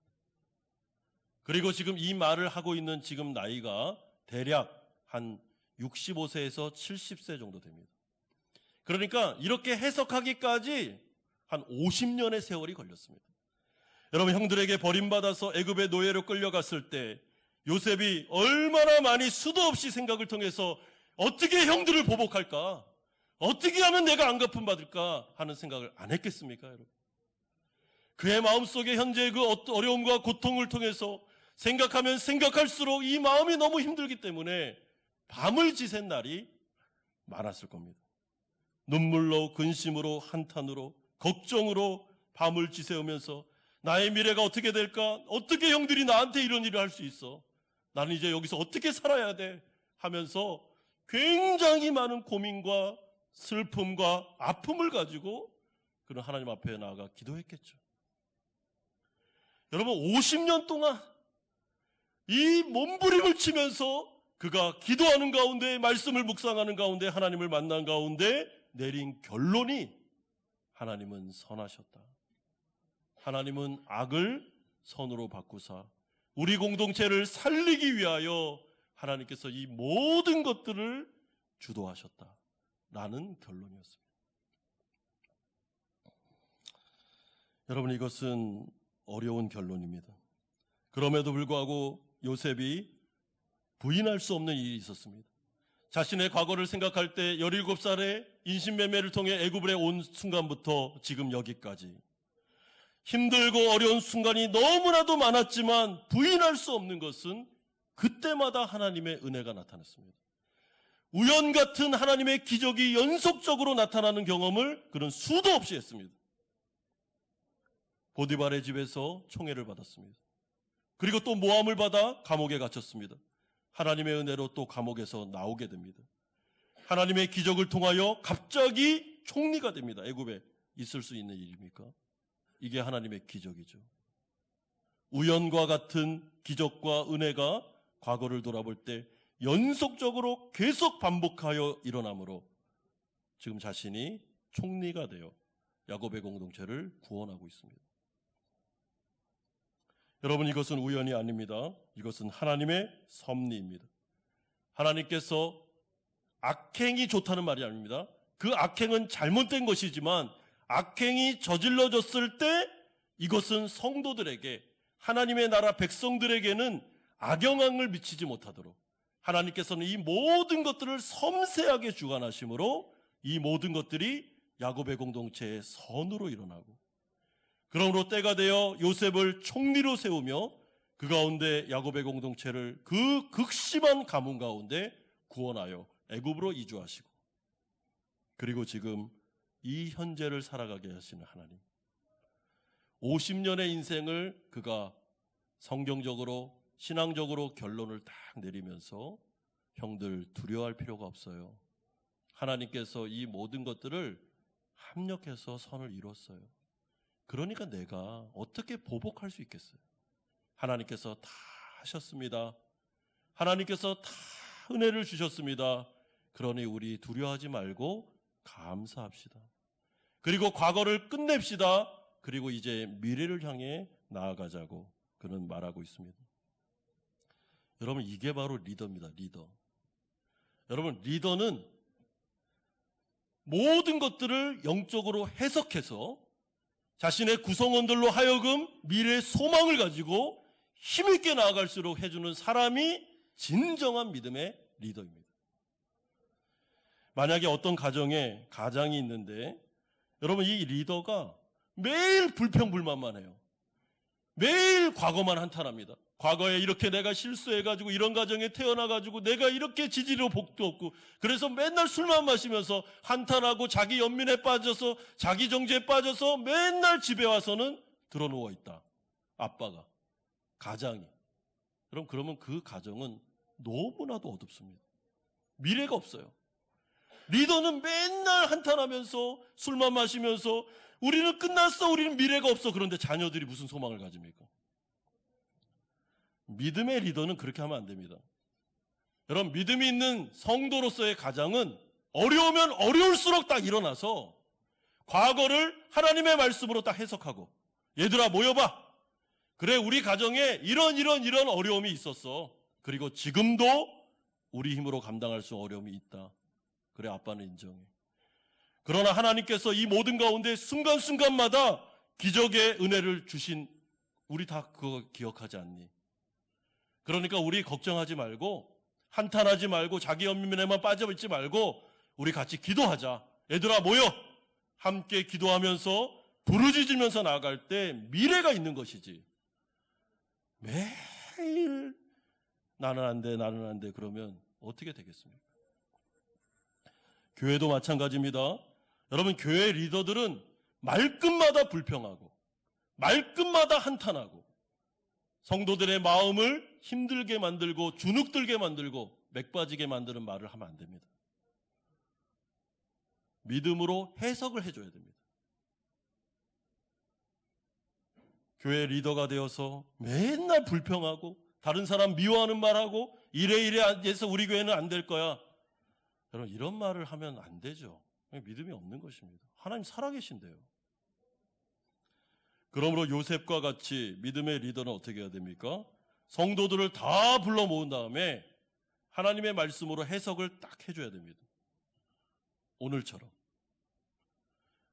그리고 지금 이 말을 하고 있는 지금 나이가 대략 한 65세에서 70세 정도 됩니다. 그러니까 이렇게 해석하기까지 한 50년의 세월이 걸렸습니다. 여러분, 형들에게 버림받아서 애굽의 노예로 끌려갔을 때 요셉이 얼마나 많이 수도 없이 생각을 통해서 어떻게 형들을 보복할까? 어떻게 하면 내가 안 갚음 받을까? 하는 생각을 안 했겠습니까, 여러분? 그의 마음속에 현재 그 어려움과 고통을 통해서 생각하면 생각할수록 이 마음이 너무 힘들기 때문에 밤을 지샌 날이 많았을 겁니다. 눈물로, 근심으로, 한탄으로, 걱정으로 밤을 지새우면서 나의 미래가 어떻게 될까? 어떻게 형들이 나한테 이런 일을 할 수 있어? 나는 이제 여기서 어떻게 살아야 돼? 하면서 굉장히 많은 고민과 슬픔과 아픔을 가지고 그는 하나님 앞에 나아가 기도했겠죠. 여러분, 50년 동안 이 몸부림을 치면서 그가 기도하는 가운데, 말씀을 묵상하는 가운데, 하나님을 만난 가운데 내린 결론이 하나님은 선하셨다. 하나님은 악을 선으로 바꾸사 우리 공동체를 살리기 위하여 하나님께서 이 모든 것들을 주도하셨다. 라는 결론이었습니다. 여러분, 이것은 어려운 결론입니다. 그럼에도 불구하고 요셉이 부인할 수 없는 일이 있었습니다. 자신의 과거를 생각할 때 17살에 인신매매를 통해 애굽에 온 순간부터 지금 여기까지 힘들고 어려운 순간이 너무나도 많았지만 부인할 수 없는 것은 그때마다 하나님의 은혜가 나타났습니다. 우연 같은 하나님의 기적이 연속적으로 나타나는 경험을 그는 수도 없이 했습니다. 보디발의 집에서 총애를 받았습니다. 그리고 또 모함을 받아 감옥에 갇혔습니다. 하나님의 은혜로 또 감옥에서 나오게 됩니다. 하나님의 기적을 통하여 갑자기 총리가 됩니다. 애굽에 있을 수 있는 일입니까? 이게 하나님의 기적이죠. 우연과 같은 기적과 은혜가 과거를 돌아볼 때 연속적으로 계속 반복하여 일어나므로 지금 자신이 총리가 되어 야곱의 공동체를 구원하고 있습니다. 여러분, 이것은 우연이 아닙니다. 이것은 하나님의 섭리입니다. 하나님께서 악행이 좋다는 말이 아닙니다. 그 악행은 잘못된 것이지만 악행이 저질러졌을 때 이것은 성도들에게, 하나님의 나라 백성들에게는 악영향을 미치지 못하도록 하나님께서는 이 모든 것들을 섬세하게 주관하심으로 이 모든 것들이 야곱의 공동체의 선으로 일어나고, 그러므로 때가 되어 요셉을 총리로 세우며 그 가운데 야곱의 공동체를 그 극심한 가뭄 가운데 구원하여 애굽으로 이주하시고, 그리고 지금 이 현재를 살아가게 하시는 하나님, 50년의 인생을 그가 성경적으로 신앙적으로 결론을 딱 내리면서 형들 두려워할 필요가 없어요. 하나님께서 이 모든 것들을 합력해서 선을 이뤘어요. 그러니까 내가 어떻게 보복할 수 있겠어요? 하나님께서 다 하셨습니다. 하나님께서 다 은혜를 주셨습니다. 그러니 우리 두려워하지 말고 감사합시다. 그리고 과거를 끝냅시다. 그리고 이제 미래를 향해 나아가자고 그는 말하고 있습니다. 여러분, 이게 바로 리더입니다. 리더. 여러분, 리더는 모든 것들을 영적으로 해석해서 자신의 구성원들로 하여금 미래의 소망을 가지고 힘있게 나아갈수록 해주는 사람이 진정한 믿음의 리더입니다. 만약에 어떤 가정에 가장이 있는데 여러분, 이 리더가 매일 불평불만만 해요. 매일 과거만 한탄합니다. 과거에 이렇게 내가 실수해가지고 이런 가정에 태어나가지고 내가 이렇게 지지로 복도 없고 그래서 맨날 술만 마시면서 한탄하고 자기 연민에 빠져서 자기 정죄에 빠져서 맨날 집에 와서는 드러누워 있다. 아빠가, 가장이. 그러면 그 가정은 너무나도 어둡습니다. 미래가 없어요. 리더는 맨날 한탄하면서 술만 마시면서 우리는 끝났어, 우리는 미래가 없어. 그런데 자녀들이 무슨 소망을 가집니까? 믿음의 리더는 그렇게 하면 안 됩니다. 여러분, 믿음이 있는 성도로서의 가장은 어려우면 어려울수록 딱 일어나서 과거를 하나님의 말씀으로 딱 해석하고, 얘들아 모여봐. 그래, 우리 가정에 이런 어려움이 있었어. 그리고 지금도 우리 힘으로 감당할 수 어려움이 있다. 그래, 아빠는 인정해. 그러나 하나님께서 이 모든 가운데 순간순간마다 기적의 은혜를 주신 우리 다 그거 기억하지 않니? 그러니까 우리 걱정하지 말고 한탄하지 말고 자기 연민에만 빠져있지 말고 우리 같이 기도하자. 얘들아 모여! 함께 기도하면서 부르짖으면서 나아갈 때 미래가 있는 것이지, 매일 나는 안 돼, 나는 안 돼 그러면 어떻게 되겠습니까? 교회도 마찬가지입니다. 여러분, 교회 리더들은 말끝마다 불평하고 말끝마다 한탄하고 성도들의 마음을 힘들게 만들고 주눅들게 만들고 맥 빠지게 만드는 말을 하면 안 됩니다. 믿음으로 해석을 해줘야 됩니다. 교회 리더가 되어서 맨날 불평하고 다른 사람 미워하는 말하고 이래 해서 우리 교회는 안 될 거야, 여러분, 이런 말을 하면 안 되죠. 믿음이 없는 것입니다. 하나님 살아계신데요. 그러므로 요셉과 같이 믿음의 리더는 어떻게 해야 됩니까? 성도들을 다 불러 모은 다음에 하나님의 말씀으로 해석을 딱 해줘야 됩니다. 오늘처럼.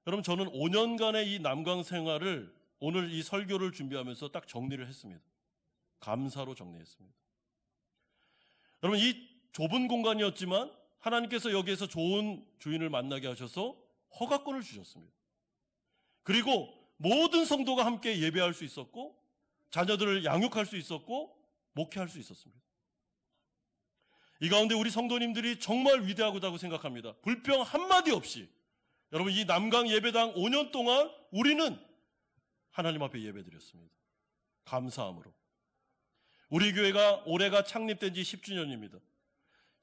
여러분, 저는 5년간의 이 남강 생활을 오늘 이 설교를 준비하면서 딱 정리를 했습니다. 감사로 정리했습니다. 여러분, 이 좁은 공간이었지만 하나님께서 여기에서 좋은 주인을 만나게 하셔서 허가권을 주셨습니다. 그리고 모든 성도가 함께 예배할 수 있었고 자녀들을 양육할 수 있었고 목회할 수 있었습니다. 이 가운데 우리 성도님들이 정말 위대하다고 생각합니다. 불평 한마디 없이 여러분, 이 남강 예배당 5년 동안 우리는 하나님 앞에 예배드렸습니다. 감사함으로. 우리 교회가 올해가 창립된 지 10주년입니다.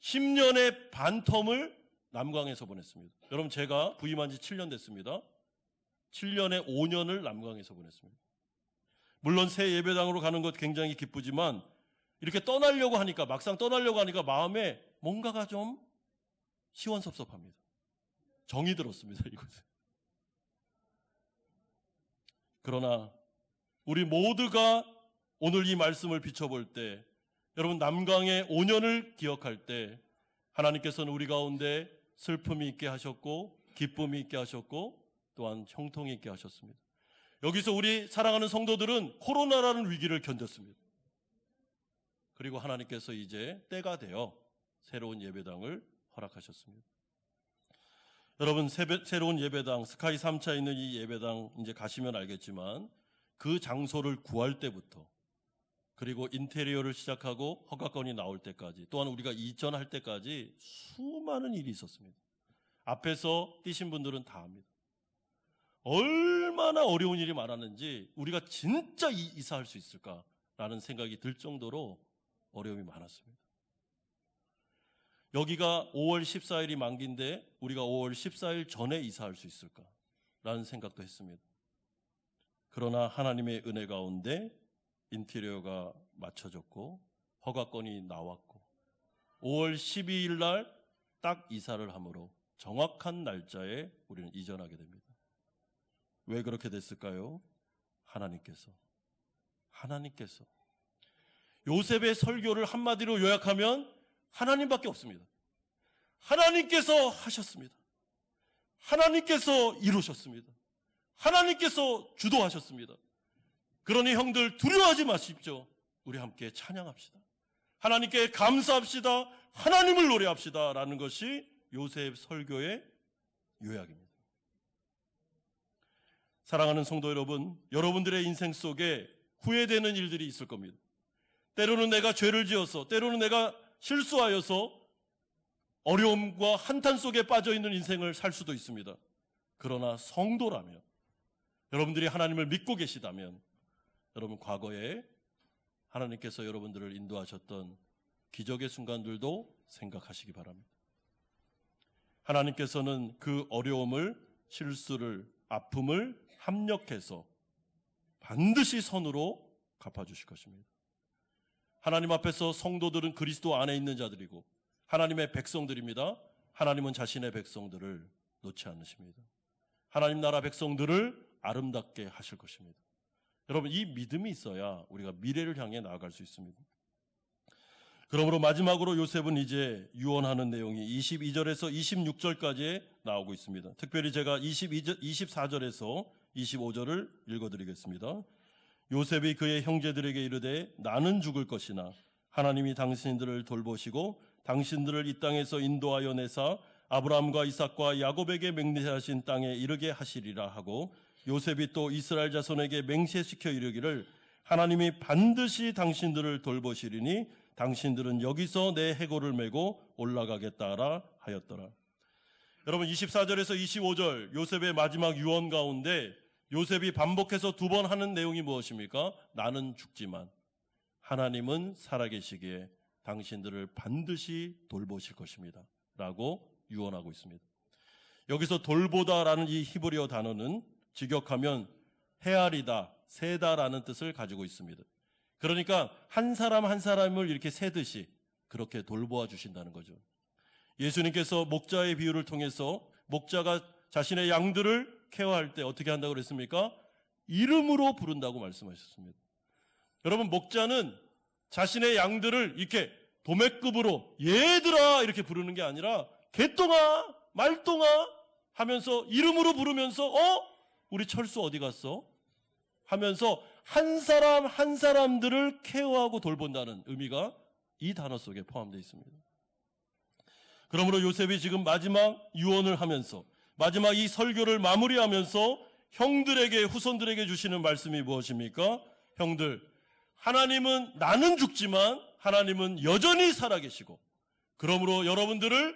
10년의 반텀을 남강에서 보냈습니다. 여러분, 제가 부임한 지 7년 됐습니다. 7년에 5년을 남강에서 보냈습니다. 물론 새 예배당으로 가는 것 굉장히 기쁘지만 이렇게 떠나려고 하니까, 막상 떠나려고 하니까 마음에 뭔가가 좀 시원섭섭합니다. 정이 들었습니다, 이곳에. 그러나 우리 모두가 오늘 이 말씀을 비춰볼 때, 여러분, 남강의 5년을 기억할 때 하나님께서는 우리 가운데 슬픔이 있게 하셨고 기쁨이 있게 하셨고 또한 형통이 있게 하셨습니다. 여기서 우리 사랑하는 성도들은 코로나라는 위기를 견뎠습니다. 그리고 하나님께서 이제 때가 되어 새로운 예배당을 허락하셨습니다. 여러분, 새로운 예배당, 스카이 3차에 있는 이 예배당 이제 가시면 알겠지만 그 장소를 구할 때부터, 그리고 인테리어를 시작하고 허가권이 나올 때까지, 또한 우리가 이전할 때까지 수많은 일이 있었습니다. 앞에서 뛰신 분들은 다 압니다. 얼마나 어려운 일이 많았는지, 우리가 진짜 이사할 수 있을까라는 생각이 들 정도로 어려움이 많았습니다. 여기가 5월 14일이 만기인데 우리가 5월 14일 전에 이사할 수 있을까라는 생각도 했습니다. 그러나 하나님의 은혜 가운데 인테리어가 맞춰졌고 허가권이 나왔고 5월 12일 날 딱 이사를 함으로 정확한 날짜에 우리는 이전하게 됩니다. 왜 그렇게 됐을까요? 하나님께서 요셉의 설교를 한마디로 요약하면 하나님밖에 없습니다. 하나님께서 하셨습니다. 하나님께서 이루셨습니다. 하나님께서 주도하셨습니다. 그러니 형들, 두려워하지 마십시오. 우리 함께 찬양합시다. 하나님께 감사합시다. 하나님을 노래합시다. 라는 것이 요셉 설교의 요약입니다. 사랑하는 성도 여러분, 여러분들의 인생 속에 후회되는 일들이 있을 겁니다. 때로는 내가 죄를 지어서, 때로는 내가 실수하여서 어려움과 한탄 속에 빠져있는 인생을 살 수도 있습니다. 그러나 성도라면, 여러분들이 하나님을 믿고 계시다면, 여러분 과거에 하나님께서 여러분들을 인도하셨던 기적의 순간들도 생각하시기 바랍니다. 하나님께서는 그 어려움을, 실수를, 아픔을 합력해서 반드시 선으로 갚아주실 것입니다. 하나님 앞에서 성도들은 그리스도 안에 있는 자들이고 하나님의 백성들입니다. 하나님은 자신의 백성들을 놓지 않으십니다. 하나님 나라 백성들을 아름답게 하실 것입니다. 여러분, 이 믿음이 있어야 우리가 미래를 향해 나아갈 수 있습니다. 그러므로 마지막으로 요셉은 이제 유언하는 내용이 22절에서 26절까지 나오고 있습니다. 특별히 제가 24절에서 25절을 읽어드리겠습니다. 요셉이 그의 형제들에게 이르되 나는 죽을 것이나 하나님이 당신들을 돌보시고 당신들을 이 땅에서 인도하여 내사 아브라함과 이삭과 야곱에게 맹세하신 땅에 이르게 하시리라 하고 요셉이 또 이스라엘 자손에게 맹세시켜 이르기를 하나님이 반드시 당신들을 돌보시리니 당신들은 여기서 내 해골을 메고 올라가겠다라 하였더라. 여러분 24절에서 25절 요셉의 마지막 유언 가운데 요셉이 반복해서 2번 하는 내용이 무엇입니까? 나는 죽지만 하나님은 살아계시기에 당신들을 반드시 돌보실 것입니다 라고 유언하고 있습니다. 여기서 돌보다라는 이 히브리어 단어는 직역하면 헤아리다, 세다라는 뜻을 가지고 있습니다. 그러니까 한 사람 한 사람을 이렇게 세듯이 그렇게 돌보아 주신다는 거죠. 예수님께서 목자의 비유를 통해서 목자가 자신의 양들을 케어할 때 어떻게 한다고 그랬습니까? 이름으로 부른다고 말씀하셨습니다. 여러분, 목자는 자신의 양들을 이렇게 도매급으로 얘들아 이렇게 부르는 게 아니라 개똥아, 말똥아 하면서 이름으로 부르면서 우리 철수 어디 갔어? 하면서 한 사람 한 사람들을 케어하고 돌본다는 의미가 이 단어 속에 포함되어 있습니다. 그러므로 요셉이 지금 마지막 유언을 하면서 마지막 이 설교를 마무리하면서 형들에게, 후손들에게 주시는 말씀이 무엇입니까? 형들, 하나님은 나는 죽지만 하나님은 여전히 살아계시고 그러므로 여러분들을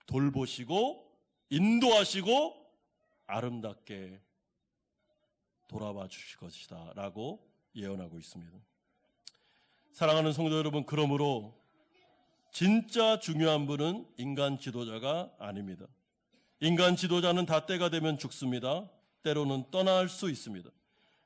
돌보시고 인도하시고 아름답게 돌아봐 주실 것이다 라고 예언하고 있습니다. 사랑하는 성도 여러분, 그러므로 진짜 중요한 분은 인간 지도자가 아닙니다. 인간 지도자는 다 때가 되면 죽습니다. 때로는 떠날 수 있습니다.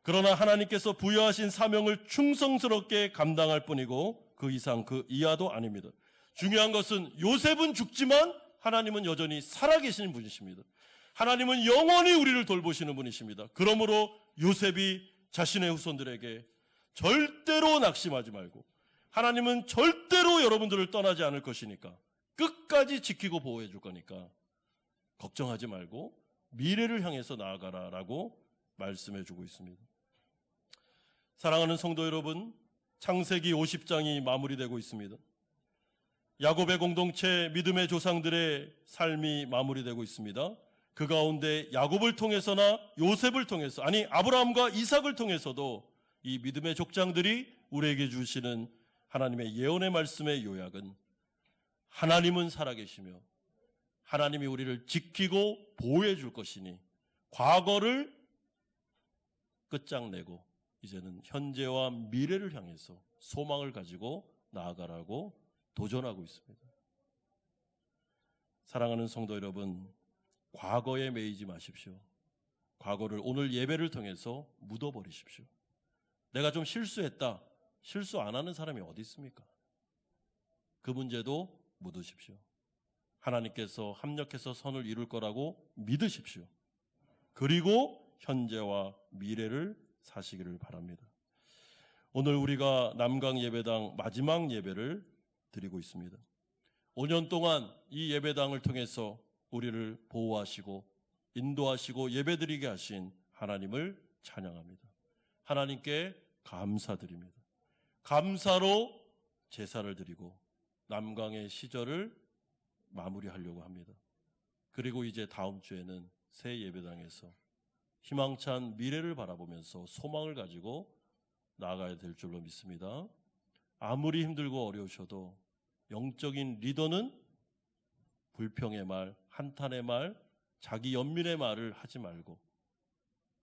그러나 하나님께서 부여하신 사명을 충성스럽게 감당할 뿐이고 그 이상 그 이하도 아닙니다. 중요한 것은 요셉은 죽지만 하나님은 여전히 살아계시는 분이십니다. 하나님은 영원히 우리를 돌보시는 분이십니다. 그러므로 요셉이 자신의 후손들에게 절대로 낙심하지 말고 하나님은 절대로 여러분들을 떠나지 않을 것이니까 끝까지 지키고 보호해 줄 거니까 걱정하지 말고 미래를 향해서 나아가라라고 말씀해 주고 있습니다. 사랑하는 성도 여러분, 창세기 50장이 마무리되고 있습니다. 야곱의 공동체 믿음의 조상들의 삶이 마무리되고 있습니다. 그 가운데 야곱을 통해서나 요셉을 통해서, 아니 아브라함과 이삭을 통해서도 이 믿음의 족장들이 우리에게 주시는 하나님의 예언의 말씀의 요약은 하나님은 살아계시며 하나님이 우리를 지키고 보호해 줄 것이니 과거를 끝장내고 이제는 현재와 미래를 향해서 소망을 가지고 나아가라고 도전하고 있습니다. 사랑하는 성도 여러분, 과거에 매이지 마십시오. 과거를 오늘 예배를 통해서 묻어버리십시오. 내가 좀 실수했다. 실수 안 하는 사람이 어디 있습니까? 그 문제도 묻으십시오. 하나님께서 합력해서 선을 이룰 거라고 믿으십시오. 그리고 현재와 미래를 사시기를 바랍니다. 오늘 우리가 남강 예배당 마지막 예배를 드리고 있습니다. 5년 동안 이 예배당을 통해서 우리를 보호하시고 인도하시고 예배드리게 하신 하나님을 찬양합니다. 하나님께 감사드립니다. 감사로 제사를 드리고 남강의 시절을 마무리하려고 합니다. 그리고 이제 다음 주에는 새 예배당에서 희망찬 미래를 바라보면서 소망을 가지고 나아가야 될 줄로 믿습니다. 아무리 힘들고 어려우셔도 영적인 리더는 불평의 말, 한탄의 말, 자기 연민의 말을 하지 말고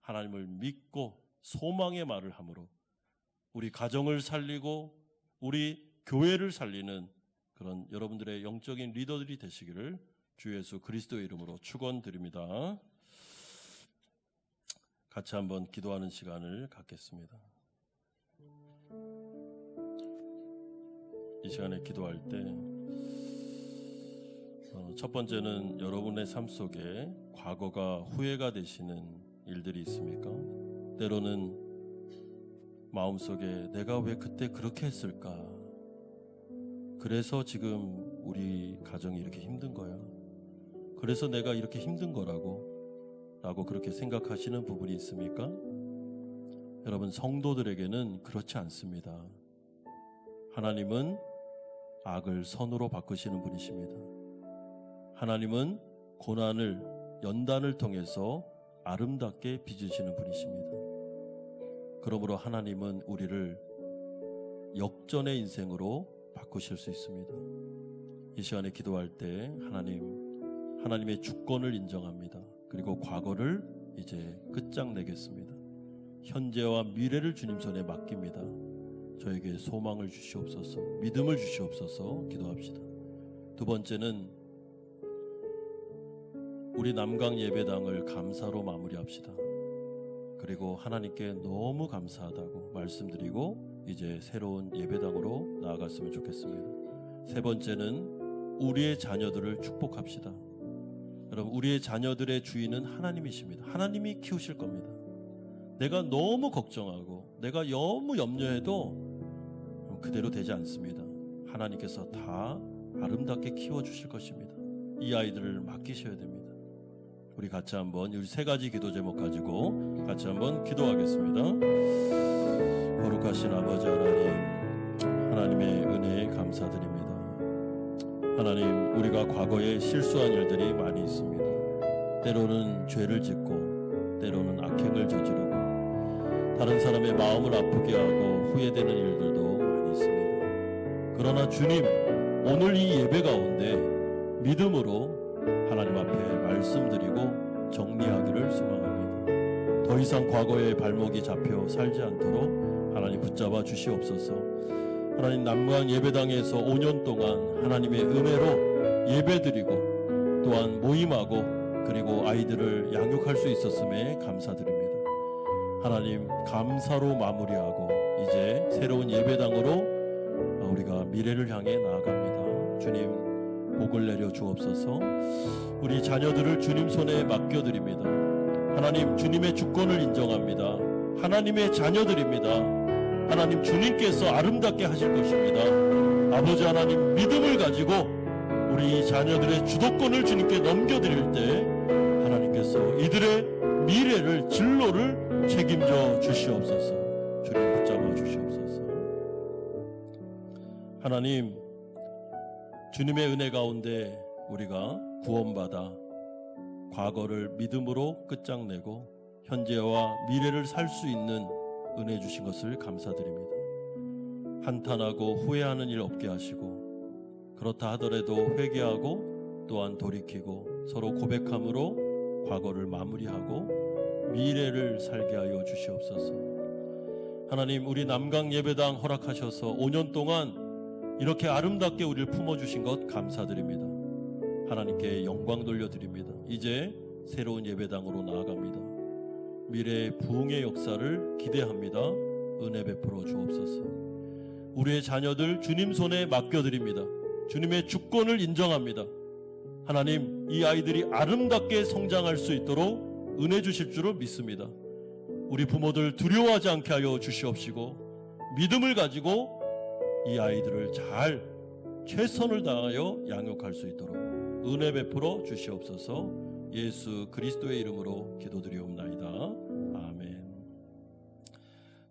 하나님을 믿고 소망의 말을 함으로 우리 가정을 살리고 우리 교회를 살리는 그런 여러분들의 영적인 리더들이 되시기를 주 예수 그리스도의 이름으로 축원드립니다. 같이 한번 기도하는 시간을 갖겠습니다. 이 시간에 기도할 때 첫 번째는 여러분의 삶 속에 과거가 후회가 되시는 일들이 있습니까? 때로는 마음속에 내가 왜 그때 그렇게 했을까? 그래서 지금 우리 가정이 이렇게 힘든 거야. 그래서 내가 이렇게 힘든 거라고 그렇게 생각하시는 부분이 있습니까? 여러분, 성도들에게는 그렇지 않습니다. 하나님은 악을 선으로 바꾸시는 분이십니다. 하나님은 고난을, 연단을 통해서 아름답게 빚으시는 분이십니다. 그러므로 하나님은 우리를 역전의 인생으로 바꾸실 수 있습니다. 이 시간에 기도할 때 하나님의 주권을 인정합니다. 그리고 과거를 이제 끝장내겠습니다. 현재와 미래를 주님 손에 맡깁니다. 저에게 소망을 주시옵소서, 믿음을 주시옵소서 기도합시다. 두 번째는 우리 남강 예배당을 감사로 마무리합시다. 그리고 하나님께 너무 감사하다고 말씀드리고 이제 새로운 예배당으로 나아갔으면 좋겠습니다. 세 번째는 우리의 자녀들을 축복합시다. 여러분, 우리의 자녀들의 주인은 하나님이십니다. 하나님이 키우실 겁니다. 내가 너무 걱정하고 내가 너무 염려해도 그대로 되지 않습니다. 하나님께서 다 아름답게 키워주실 것입니다. 이 아이들을 맡기셔야 됩니다. 우리 같이 한번 이 세 가지 기도 제목 가지고 같이 한번 기도하겠습니다. 거룩하신 아버지 하나님의 은혜에 감사드립니다. 하나님, 우리가 과거에 실수한 일들이 많이 있습니다. 때로는 죄를 짓고 때로는 악행을 저지르고 다른 사람의 마음을 아프게 하고 후회되는 일들도 많이 있습니다. 그러나 주님, 오늘 이 예배 가운데 믿음으로 하나님 앞에 말씀드리고 정리하기를 소망합니다. 더 이상 과거의 발목이 잡혀 살지 않도록 하나님 붙잡아 주시옵소서. 하나님, 남강 예배당에서 5년 동안 하나님의 은혜로 예배드리고 또한 모임하고 그리고 아이들을 양육할 수 있었음에 감사드립니다. 하나님, 감사로 마무리하고 이제 새로운 예배당으로 우리가 미래를 향해 나아갑니다. 주님, 복을 내려 주옵소서. 우리 자녀들을 주님 손에 맡겨드립니다. 하나님, 주님의 주권을 인정합니다. 하나님의 자녀들입니다. 하나님, 주님께서 아름답게 하실 것입니다. 아버지 하나님, 믿음을 가지고 우리 자녀들의 주도권을 주님께 넘겨드릴 때 하나님께서 이들의 미래를, 진로를 책임져 주시옵소서. 주님 붙잡아 주시옵소서. 하나님, 주님의 은혜 가운데 우리가 구원받아 과거를 믿음으로 끝장내고 현재와 미래를 살 수 있는 은혜 주신 것을 감사드립니다. 한탄하고 후회하는 일 없게 하시고 그렇다 하더라도 회개하고 또한 돌이키고 서로 고백함으로 과거를 마무리하고 미래를 살게 하여 주시옵소서. 하나님, 우리 남강 예배당 허락하셔서 5년 동안 이렇게 아름답게 우리를 품어주신 것 감사드립니다. 하나님께 영광 돌려드립니다. 이제 새로운 예배당으로 나아갑니다. 미래의 부흥의 역사를 기대합니다. 은혜 베풀어 주옵소서. 우리의 자녀들 주님 손에 맡겨드립니다. 주님의 주권을 인정합니다. 하나님, 이 아이들이 아름답게 성장할 수 있도록 은혜 주실 줄을 믿습니다. 우리 부모들 두려워하지 않게 하여 주시옵시고 믿음을 가지고 이 아이들을 잘 최선을 다하여 양육할 수 있도록 은혜 베풀어 주시옵소서. 예수 그리스도의 이름으로 기도드리옵나이다. 아멘.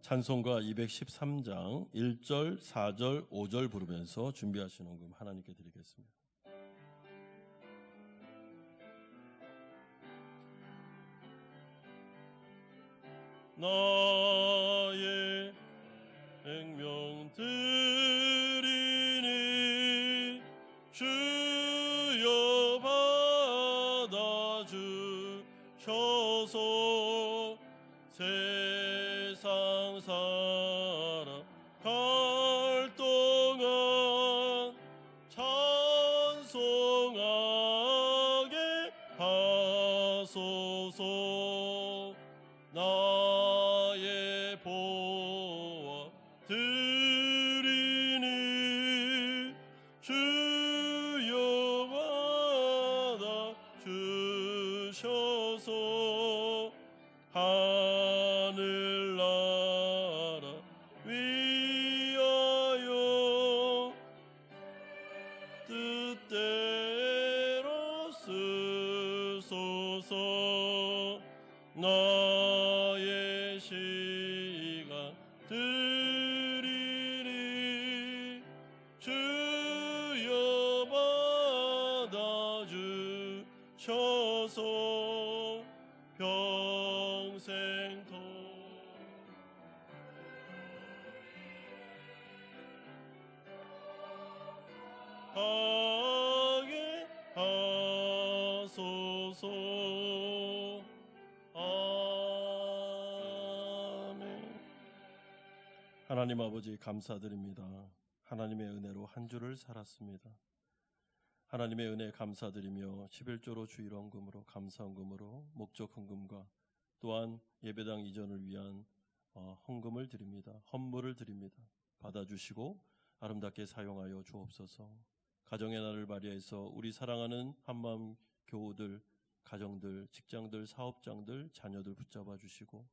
찬송가 213장 1절, 4절, 5절 부르면서 준비하시는 금 하나님께 드리겠습니다. 나의 생명 드리니 주여 받아주셔서 세상 살아갈 동안 찬송하게 하소서. 나의 보화 드리니 주여 받아 주셔서 하늘나라 위하여 뜻대로 쓰소서. 나의 시간 드리니 주여 받아주셔서 평생토록 하게 하소서. 아멘. 하나님 아버지 감사드립니다. 하나님의 은혜로 한 주를 살았습니다. 하나님의 은혜에 감사드리며 11조로 주일헌금으로 감사헌금으로 목적 헌금과 또한 예배당 이전을 위한 헌금을 드립니다. 헌물을 드립니다. 받아주시고 아름답게 사용하여 주옵소서. 가정의 날을 발휘해서 우리 사랑하는 한마음 교우들, 가정들, 직장들, 사업장들, 자녀들 붙잡아 주시고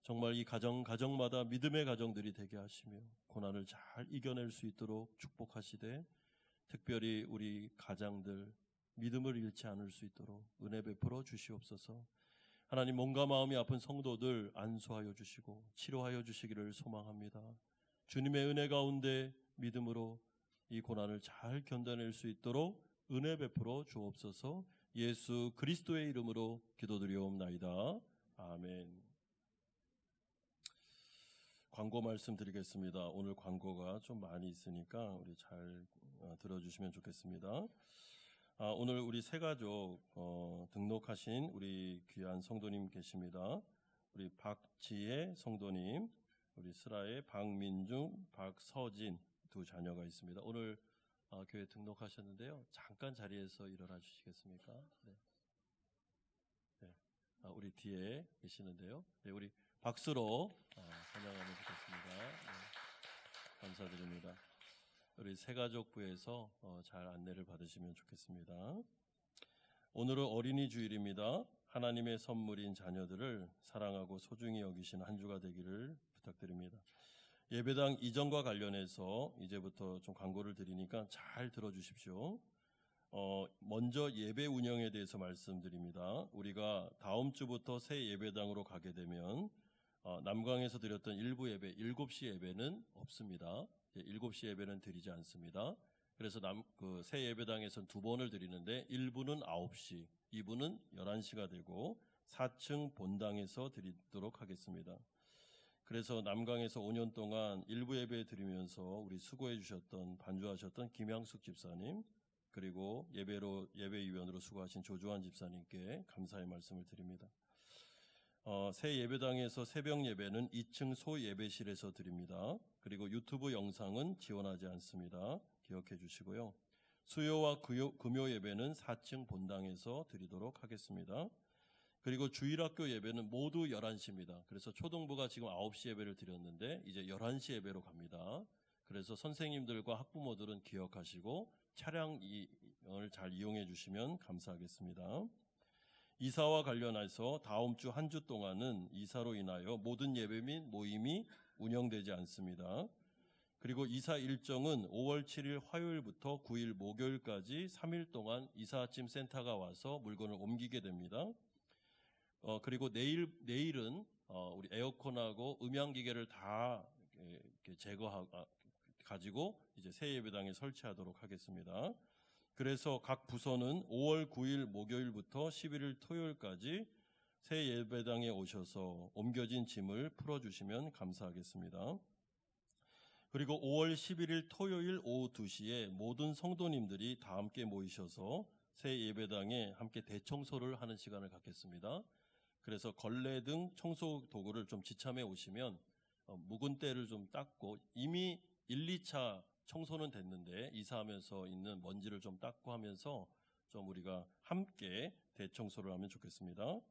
정말 이 가정마다 믿음의 가정들이 되게 하시며 고난을 잘 이겨낼 수 있도록 축복하시되 특별히 우리 가장들 믿음을 잃지 않을 수 있도록 은혜 베풀어 주시옵소서. 하나님 몸과 마음이 아픈 성도들 안수하여 주시고 치료하여 주시기를 소망합니다. 주님의 은혜 가운데 믿음으로 이 고난을 잘 견뎌낼 수 있도록 은혜 베풀어 주옵소서. 예수 그리스도의 이름으로 기도드리옵나이다. 아멘. 광고 말씀드리겠습니다. 오늘 광고가 좀 많이 있으니까 우리 잘 들어주시면 좋겠습니다. 오늘 우리 세 가족 등록하신 우리 귀한 성도님 계십니다. 우리 박지혜 성도님, 우리 슬아의 박민중, 박서진 두 자녀가 있습니다. 오늘 교회 등록하셨는데요. 잠깐 자리에서 일어나 주시겠습니까? 네. 네. 우리 뒤에 계시는데요. 네, 우리 박수로 환영하면 좋겠습니다. 네. 감사드립니다. 우리 새가족부에서 잘 안내를 받으시면 좋겠습니다. 오늘은 어린이 주일입니다. 하나님의 선물인 자녀들을 사랑하고 소중히 여기시는 한 주가 되기를 부탁드립니다. 예배당 이전과 관련해서 이제부터 좀 광고를 드리니까 잘 들어주십시오. 먼저 예배 운영에 대해서 말씀드립니다. 우리가 다음 주부터 새 예배당으로 가게 되면 남강에서 드렸던 일부 예배, 7시 예배는 없습니다. 7시 예배는 드리지 않습니다. 그래서 새 예배당에서는 2번을 드리는데 1부는 9시, 2부는 11시가 되고 4층 본당에서 드리도록 하겠습니다. 그래서 남강에서 5년 동안 일부 예배 드리면서 우리 수고해 주셨던, 반주하셨던 김양숙 집사님, 그리고 예배위원으로 수고하신 조주환 집사님께 감사의 말씀을 드립니다. 새 예배당에서 새벽 예배는 2층 소예배실에서 드립니다. 그리고 유튜브 영상은 지원하지 않습니다. 기억해 주시고요. 수요와 금요 예배는 4층 본당에서 드리도록 하겠습니다. 그리고 주일학교 예배는 모두 11시입니다. 그래서 초등부가 지금 9시 예배를 드렸는데 이제 11시 예배로 갑니다. 그래서 선생님들과 학부모들은 기억하시고 차량을 잘 이용해 주시면 감사하겠습니다. 이사와 관련해서 다음 주 한 주 동안은 이사로 인하여 모든 예배 및 모임이 운영되지 않습니다. 그리고 이사 일정은 5월 7일 화요일부터 9일 목요일까지 3일 동안 이사짐 센터가 와서 물건을 옮기게 됩니다. 그리고 내일은 우리 에어컨하고 음향기계를 다 가지고 이제 새 예배당에 설치하도록 하겠습니다. 그래서 각 부서는 5월 9일 목요일부터 11일 토요일까지 새 예배당에 오셔서 옮겨진 짐을 풀어주시면 감사하겠습니다. 그리고 5월 11일 토요일 오후 2시에 모든 성도님들이 다 함께 모이셔서 새 예배당에 함께 대청소를 하는 시간을 갖겠습니다. 그래서 걸레 등 청소 도구를 좀 지참해 오시면 묵은 때를 좀 닦고 이미 1, 2차 청소는 됐는데 이사하면서 있는 먼지를 좀 닦고 하면서 좀 우리가 함께 대청소를 하면 좋겠습니다.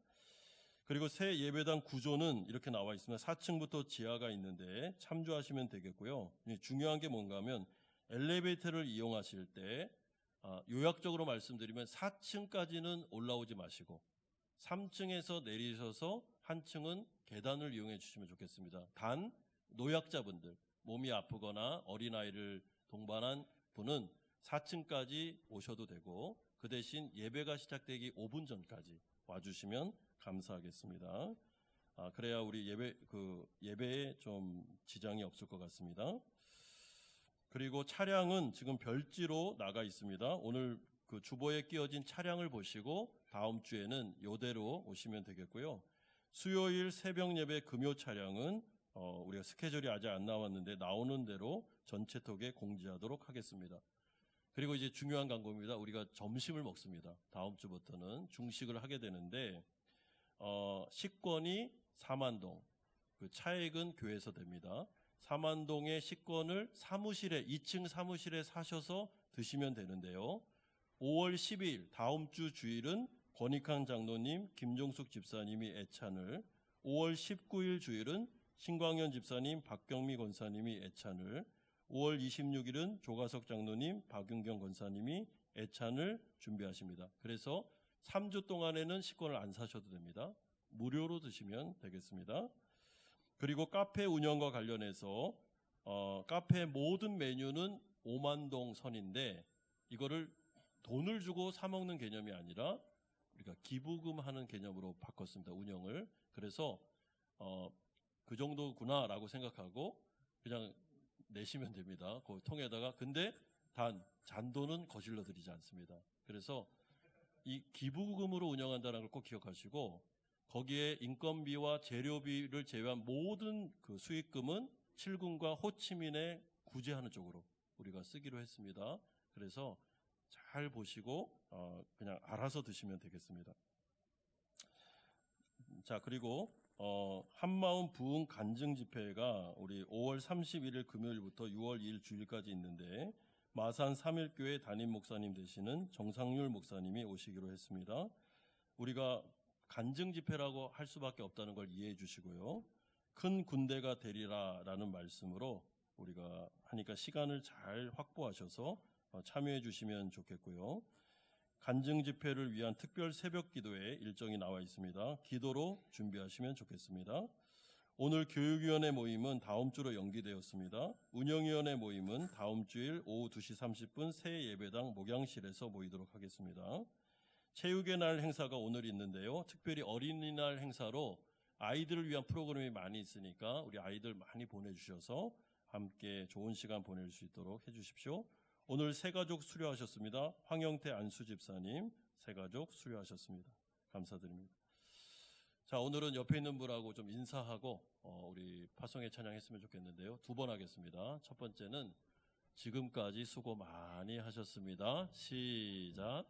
그리고 새 예배당 구조는 이렇게 나와 있습니다. 4층부터 지하가 있는데 참조하시면 되겠고요. 중요한 게 뭔가 하면 엘리베이터를 이용하실 때 요약적으로 말씀드리면 4층까지는 올라오지 마시고 3층에서 내리셔서 한 층은 계단을 이용해 주시면 좋겠습니다. 단 노약자분들, 몸이 아프거나 어린아이를 동반한 분은 4층까지 오셔도 되고 그 대신 예배가 시작되기 5분 전까지 와주시면 감사하겠습니다. 그래야 우리 예배에 좀 지장이 없을 것 같습니다. 그리고 차량은 지금 별지로 나가 있습니다. 오늘 그 주보에 끼워진 차량을 보시고 다음 주에는 이대로 오시면 되겠고요. 수요일 새벽 예배 금요 차량은 우리가 스케줄이 아직 안 나왔는데 나오는 대로 전체톡에 공지하도록 하겠습니다. 그리고 이제 중요한 광고입니다. 우리가 점심을 먹습니다. 다음 주부터는 중식을 하게 되는데 식권이 사만동, 그 차액은 교회에서 됩니다. 사만동의 식권을 사무실에 2층 사무실에 사셔서 드시면 되는데요. 5월 12일 다음 주 주일은 권익환 장로님, 김종숙 집사님이 애찬을, 5월 19일 주일은 신광현 집사님, 박경미 권사님이 애찬을, 5월 26일은 조가석 장로님, 박윤경 권사님이 애찬을 준비하십니다. 그래서 3주 동안에는 식권을 안 사셔도 됩니다. 무료로 드시면 되겠습니다. 그리고 카페 운영과 관련해서 카페 모든 메뉴는 5만동 선인데 이거를 돈을 주고 사 먹는 개념이 아니라 우리가 기부금 하는 개념으로 바꿨습니다. 운영을. 그래서 그 정도구나라고 생각하고 그냥 내시면 됩니다. 그 통에다가. 근데 단 잔돈은 거실러 드리지 않습니다. 그래서 이 기부금으로 운영한다는 걸 꼭 기억하시고 거기에 인건비와 재료비를 제외한 모든 그 수익금은 칠군과 호치민에 구제하는 쪽으로 우리가 쓰기로 했습니다. 그래서 잘 보시고 그냥 알아서 드시면 되겠습니다. 자, 그리고 한마음 부흥 간증 집회가 우리 5월 31일 금요일부터 6월 2일 주일까지 있는데 마산 3일교회 담임 목사님 되시는 정상률 목사님이 오시기로 했습니다. 우리가 간증 집회라고 할 수밖에 없다는 걸 이해해 주시고요. 큰 군대가 되리라라는 말씀으로 우리가 하니까 시간을 잘 확보하셔서 참여해 주시면 좋겠고요. 간증 집회를 위한 특별 새벽 기도회 일정이 나와 있습니다. 기도로 준비하시면 좋겠습니다. 오늘 교육위원회 모임은 다음 주로 연기되었습니다. 운영위원회 모임은 다음 주일 오후 2시 30분 새 예배당 목양실에서 모이도록 하겠습니다. 체육의 날 행사가 오늘 있는데요. 특별히 어린이날 행사로 아이들을 위한 프로그램이 많이 있으니까 우리 아이들 많이 보내주셔서 함께 좋은 시간 보낼 수 있도록 해주십시오. 오늘 새가족 수료하셨습니다. 황영태 안수 집사님 새가족 수료하셨습니다. 감사드립니다. 자, 오늘은 옆에 있는 분하고 좀 인사하고 우리 파송의 찬양했으면 좋겠는데요. 2번 하겠습니다. 첫 번째는 지금까지 수고 많이 하셨습니다. 시작.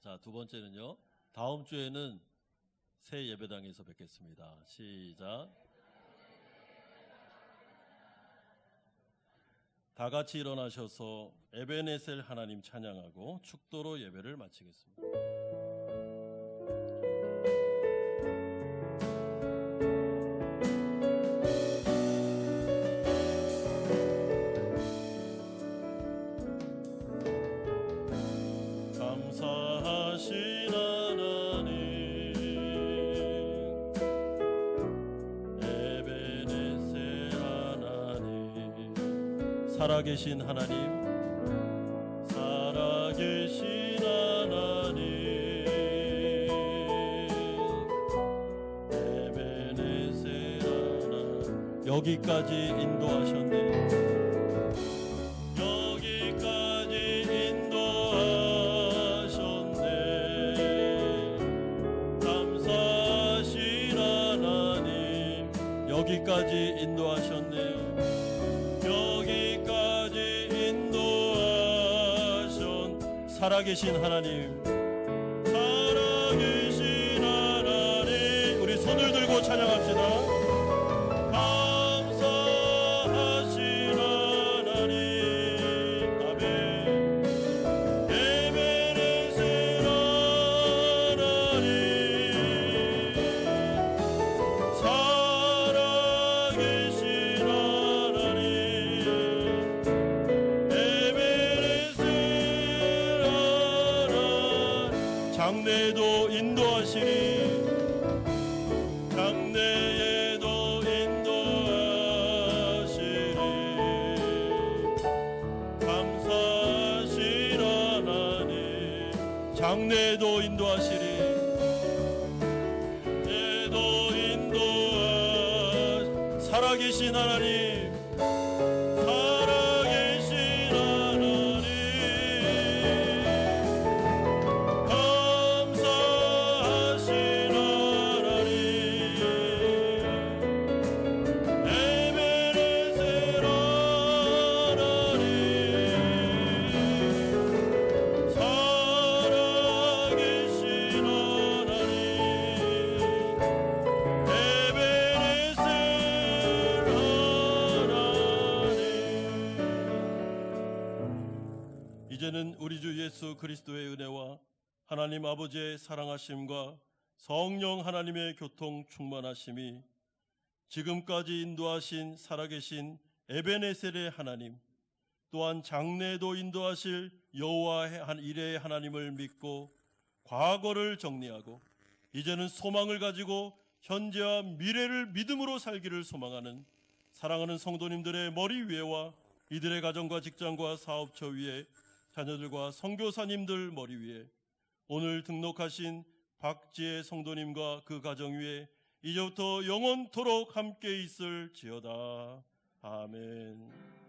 자, 2번째는요. 다음 주에는 새 예배당에서 뵙겠습니다. 시작. 다 같이 일어나셔서 에베네셀 하나님 찬양하고 축도로 예배를 마치겠습니다. 감사하신 하나님 에베네셀 하나님 살아계신 하나님 살아계신 하나님 에베네셀 하나님 여기까지 인도하셨네 여기까지 인도하셨네요. 여기까지 인도하신 살아계신 하나님 살아계신 하나님 우리 손을 들고 찬양합시다. 감사하신 하나님 아멘 에베네셀 하나님 장래에도 인도하시리 장래에도 인도하시리 감사하신 하나님 장래에도 인도하시리 에도 살아계신 하나님 살아계신 하나님 이제는 우리 주 예수 그리스도의 은혜와 하나님 아버지의 사랑하심과 성령 하나님의 교통 충만하심이 지금까지 인도하신 살아계신 에베네셀의 하나님, 또한 장래에도 인도하실 여호와 이레의 하나님을 믿고 과거를 정리하고 이제는 소망을 가지고 현재와 미래를 믿음으로 살기를 소망하는 사랑하는 성도님들의 머리 위에와 이들의 가정과 직장과 사업처 위에 자녀들과 선교사님들 머리 위에 오늘 등록하신 박지혜 성도님과 그 가정 위에 이제부터 영원토록 함께 있을지어다. 아멘.